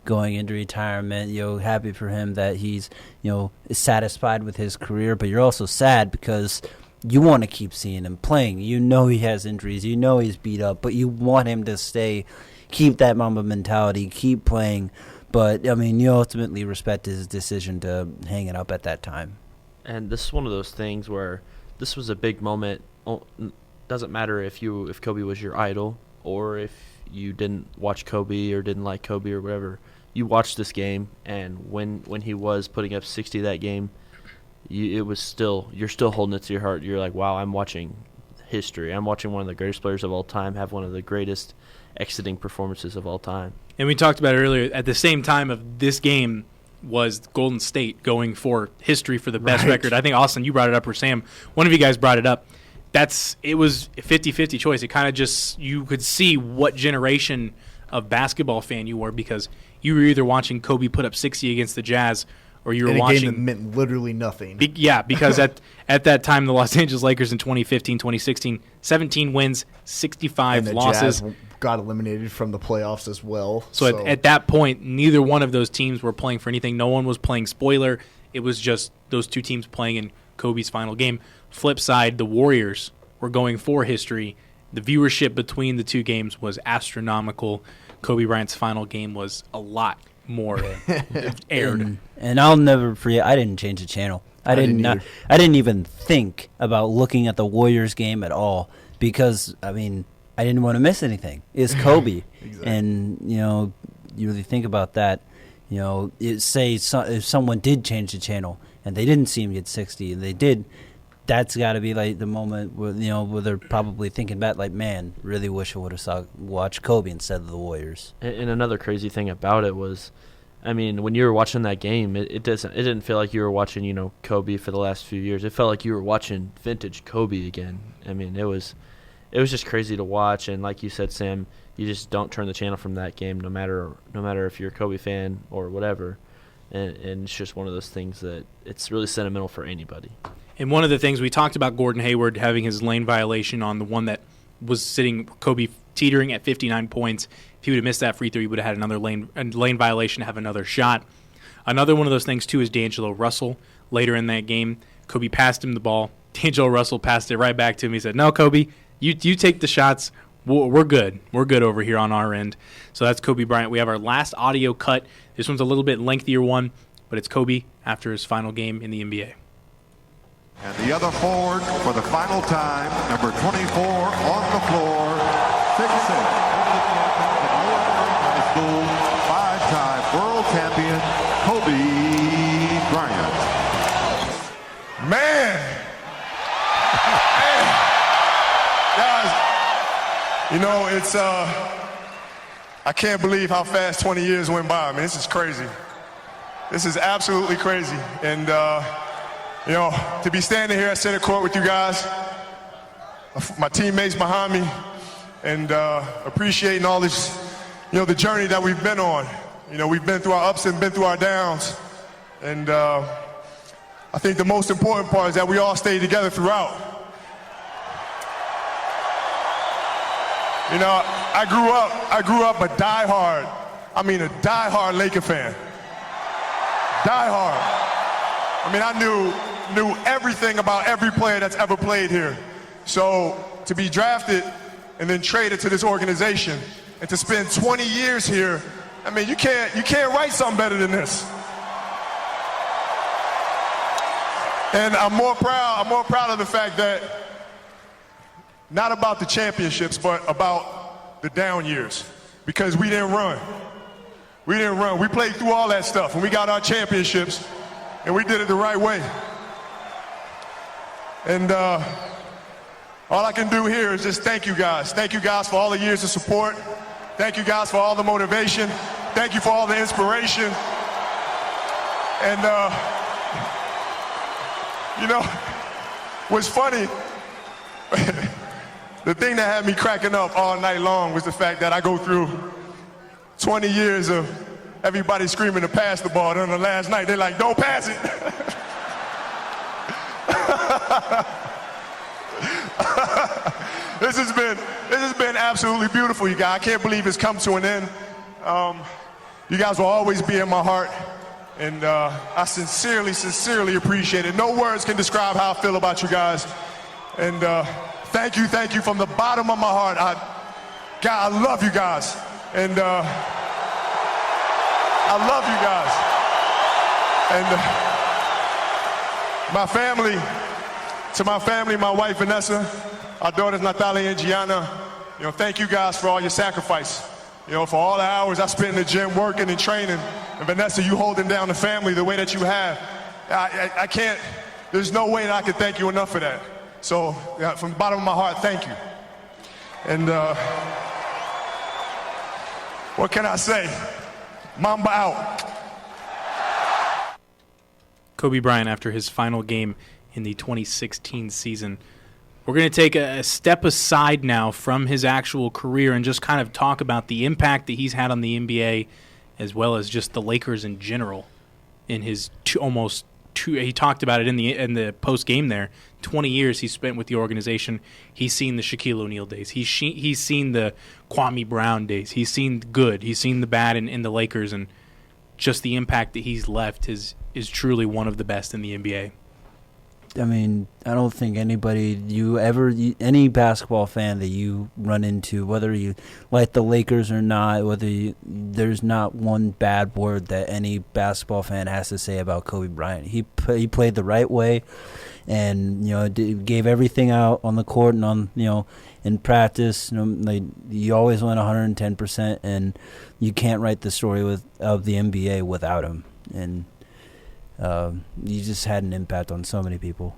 going into retirement. Happy for him that he's, is satisfied with his career. But you're also sad because you want to keep seeing him playing. He has injuries. He's beat up. But you want him to stay, keep that Mamba mentality, keep playing. But, you ultimately respect his decision to hang it up at that time. And this is one of those things where this was a big moment. Doesn't matter if Kobe was your idol or if you didn't watch Kobe or didn't like Kobe or whatever. You watched this game, and when he was putting up 60 that game, you're still holding it to your heart. You're like, wow, I'm watching history. I'm watching one of the greatest players of all time have one of the greatest exiting performances of all time. And we talked about it earlier, at the same time of this game was Golden State going for history for the best record. I think, Austin, you brought it up, or Sam, one of you guys brought it up. It was a 50-50 choice. It kind of just, you could see what generation of basketball fan you were because you were either watching Kobe put up 60 against the Jazz or you were watching. A game that meant literally nothing. Because at that time, the Los Angeles Lakers in 2015-2016, 17 wins, 65 and the losses. Jazz got eliminated from the playoffs as well. So at that point, neither one of those teams were playing for anything. No one was playing spoiler. It was just those 2 teams playing in Kobe's final game. Flip side, the Warriors were going for history. The viewership between the 2 games was astronomical. Kobe Bryant's final game was a lot more aired. And I'll never forget, I didn't change the channel. I didn't even think about looking at the Warriors game at all because, I didn't want to miss anything. It's Kobe. Exactly. And, you really think about that. If someone did change the channel and they didn't see him get 60 and they did, that's got to be like the moment where where they're probably thinking back like, man, really wish I would have watched Kobe instead of the Warriors. And another crazy thing about it was, when you were watching that game, it didn't feel like you were watching Kobe for the last few years. It felt like you were watching vintage Kobe again. It was just crazy to watch. And like you said, Sam, you just don't turn the channel from that game, no matter if you're a Kobe fan or whatever. And it's just one of those things that it's really sentimental for anybody. And one of the things we talked about, Gordon Hayward having his lane violation on the one that was sitting Kobe teetering at 59 points. If he would have missed that free throw, he would have had another lane violation to have another shot. Another one of those things, too, is D'Angelo Russell. Later in that game, Kobe passed him the ball. D'Angelo Russell passed it right back to him. He said, no, Kobe, you take the shots. We're good. We're good over here on our end. So that's Kobe Bryant. We have our last audio cut. This one's a little bit lengthier one, but it's Kobe after his final game in the NBA. And the other forward for the final time, number 24 on the floor, 6'6", high school, 5-time world champion, Kobe Bryant. Man! Guys, it's, I can't believe how fast 20 years went by. This is crazy. This is absolutely crazy. And, to be standing here at center court with you guys, my teammates behind me, and appreciating all this, the journey that we've been on. We've been through our ups and been through our downs. And I I think the most important part is that we all stayed together throughout. You know, I grew up a diehard Laker fan. Diehard. I mean, I knew everything about every player that's ever played here. So to be drafted and then traded to this organization and to spend 20 years here, I mean, you can't write something better than this. And I'm more proud of the fact that not about the championships, but about the down years, because we didn't run. We didn't run. We played through all that stuff, and we got our championships, and we did it the right way. And all I can do here is just thank you guys. Thank you guys for all the years of support. Thank you guys for all the motivation. Thank you for all the inspiration. And, you know, what's funny, the thing that had me cracking up all night long was the fact that I go through 20 years of everybody screaming to pass the ball. Then the last night, they're like, don't pass it. This has been absolutely beautiful, you guys. I can't believe it's come to an end. You guys will always be in my heart, and I sincerely appreciate it. No words can describe how I feel about you guys. And thank you from the bottom of my heart. God, I love you guys, and I love you guys. And my family, my wife Vanessa, our daughters Natalia and Gianna, you know, thank you guys for all your sacrifice. You know, for all the hours I spent in the gym working and training. And Vanessa, you holding down the family the way that you have. I can't, there's no way that I can thank you enough for that. So from the bottom of my heart, thank you. And what can I say? Mamba out. Kobe Bryant after his final game in the 2016 season. We're going to take a step aside now from his actual career and just kind of talk about the impact that he's had on the NBA as well as just the Lakers in general in his he talked about it in the post-game there, 20 years he spent with the organization. He's seen the Shaquille O'Neal days. He's seen the Kwame Brown days. He's seen the good. He's seen the bad in the Lakers, and just the impact that he's left is truly one of the best in the NBA. I mean, I don't think anybody any basketball fan that you run into, whether you like the Lakers or not, there's not one bad word that any basketball fan has to say about Kobe Bryant. He played the right way, and gave everything out on the court and on in practice. You always went 110%, and you can't write the story of the NBA without him. And you just had an impact on so many people.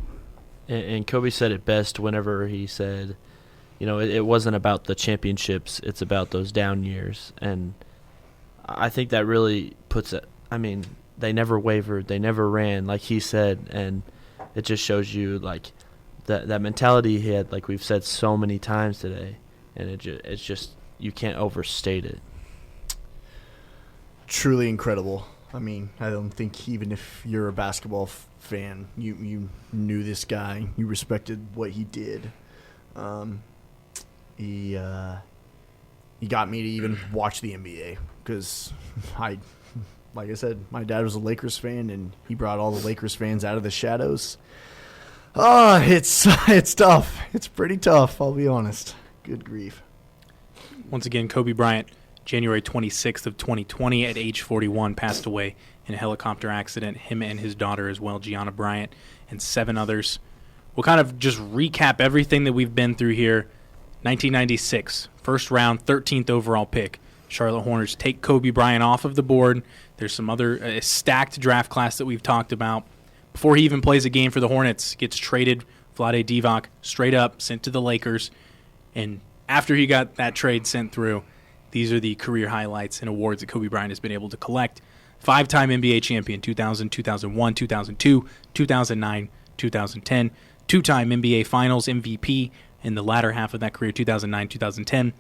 And Kobe said it best whenever he said, it wasn't about the championships, it's about those down years. And I think that really puts it, they never wavered, they never ran, like he said, and it just shows you, like, that mentality he had, like we've said so many times today, and it's just, you can't overstate it. Truly incredible. I don't think even if you're a basketball fan, you knew this guy, you respected what he did. He got me to even watch the NBA because like I said, my dad was a Lakers fan, and he brought all the Lakers fans out of the shadows. It's tough. It's pretty tough, I'll be honest. Good grief. Once again, Kobe Bryant, January 26th of 2020 at age 41, passed away in a helicopter accident. Him and his daughter as well, Gianna Bryant, and 7 others. We'll kind of just recap everything that we've been through here. 1996, first round, 13th overall pick. Charlotte Hornets take Kobe Bryant off of the board. There's some other stacked draft class that we've talked about. Before he even plays a game for the Hornets, gets traded, Vlade Divac, straight up, sent to the Lakers. And after he got that trade sent through, these are the career highlights and awards that Kobe Bryant has been able to collect. 5-time NBA champion, 2000, 2001, 2002, 2009, 2010. 2-time NBA Finals MVP in the latter half of that career, 2009, 2010.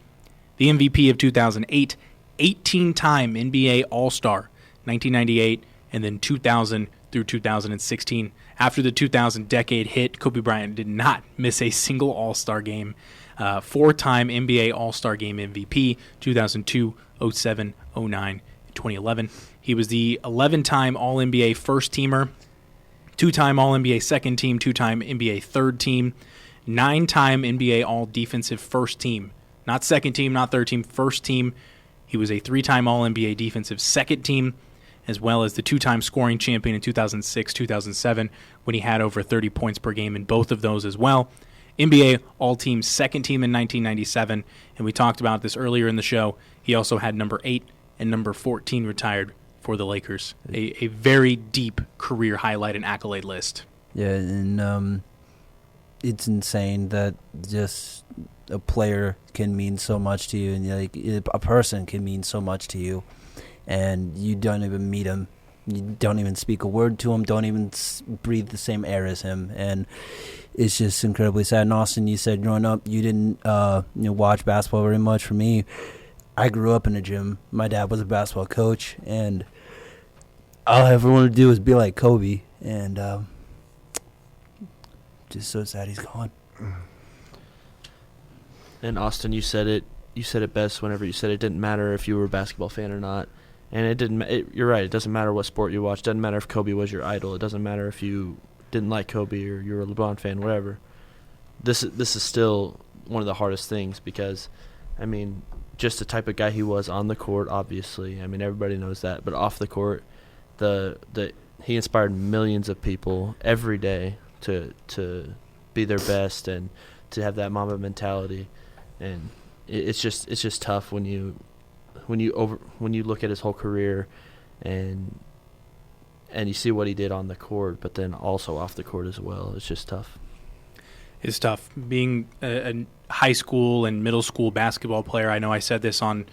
The MVP of 2008. 18-time NBA All-Star, 1998, and then 2000, through 2016. After the 2000 decade hit, Kobe Bryant did not miss a single All-Star game. 4-time NBA All-Star Game MVP, 2002, 07, 09, 2011. He was the 11-time All-NBA first teamer, 2-time All-NBA second team, 2-time NBA third team, 9-time NBA All-Defensive first team. Not second team, not third team, first team. He was a 3-time All-NBA defensive second team, as well as the 2-time scoring champion in 2006, 2007, when he had over 30 points per game in both of those as well. NBA All-Team second team in 1997, and we talked about this earlier in the show. He also had number 8 and number 14 retired for the Lakers. A very deep career highlight and accolade list. Yeah, and it's insane that just a player can mean so much to you, and like a person can mean so much to you, and you don't even meet him. You don't even speak a word to him, don't even breathe the same air as him, and it's just incredibly sad. And Austin, you said growing up you didn't watch basketball very much. For me, I grew up in a gym. My dad was a basketball coach, and all I ever wanted to do was be like Kobe, and just so sad he's gone. And Austin, you said it best whenever you said it didn't matter if you were a basketball fan or not. And it didn't. You're right. It doesn't matter what sport you watch. It doesn't matter if Kobe was your idol. It doesn't matter if you didn't like Kobe or you're a LeBron fan, whatever. This is still one of the hardest things because, I mean, just the type of guy he was on the court. Obviously, I mean everybody knows that. But off the court, he inspired millions of people every day to be their best and to have that Mamba mentality. And it's just tough when you look at his whole career and you see what he did on the court, but then also off the court as well. It's just tough. It's tough being a high school and middle school basketball player. I know I said this on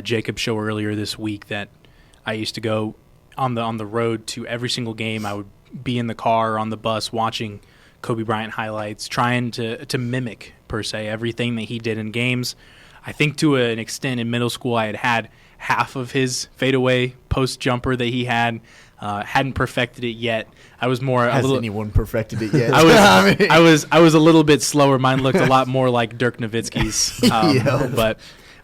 Jacob's show earlier this week that I used to go on the road to every single game. I would be in the car or on the bus watching Kobe Bryant highlights, trying to mimic per se everything that he did in games. I think to an extent in middle school I had half of his fadeaway post jumper that he had. Hadn't perfected it yet. I was more Has anyone perfected it yet? I was a little bit slower. Mine looked a lot more like Dirk Nowitzki's.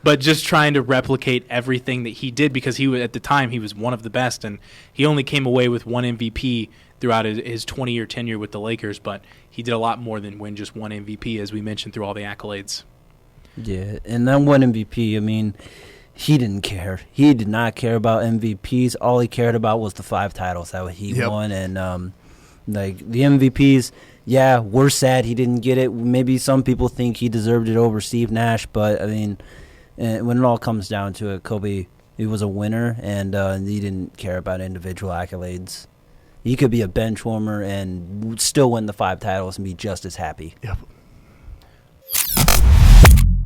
But just trying to replicate everything that he did because at the time he was one of the best, and he only came away with one MVP throughout his 20-year tenure with the Lakers, but he did a lot more than win just one MVP, as we mentioned through all the accolades. Yeah, and that one MVP, I mean, he didn't care. He did not care about MVPs. All he cared about was the 5 titles that he won. And, like, the MVPs, yeah, we're sad he didn't get it. Maybe some people think he deserved it over Steve Nash. But, I mean, when it all comes down to it, Kobe, he was a winner, and he didn't care about individual accolades. He could be a bench warmer and still win the 5 titles and be just as happy. Yep.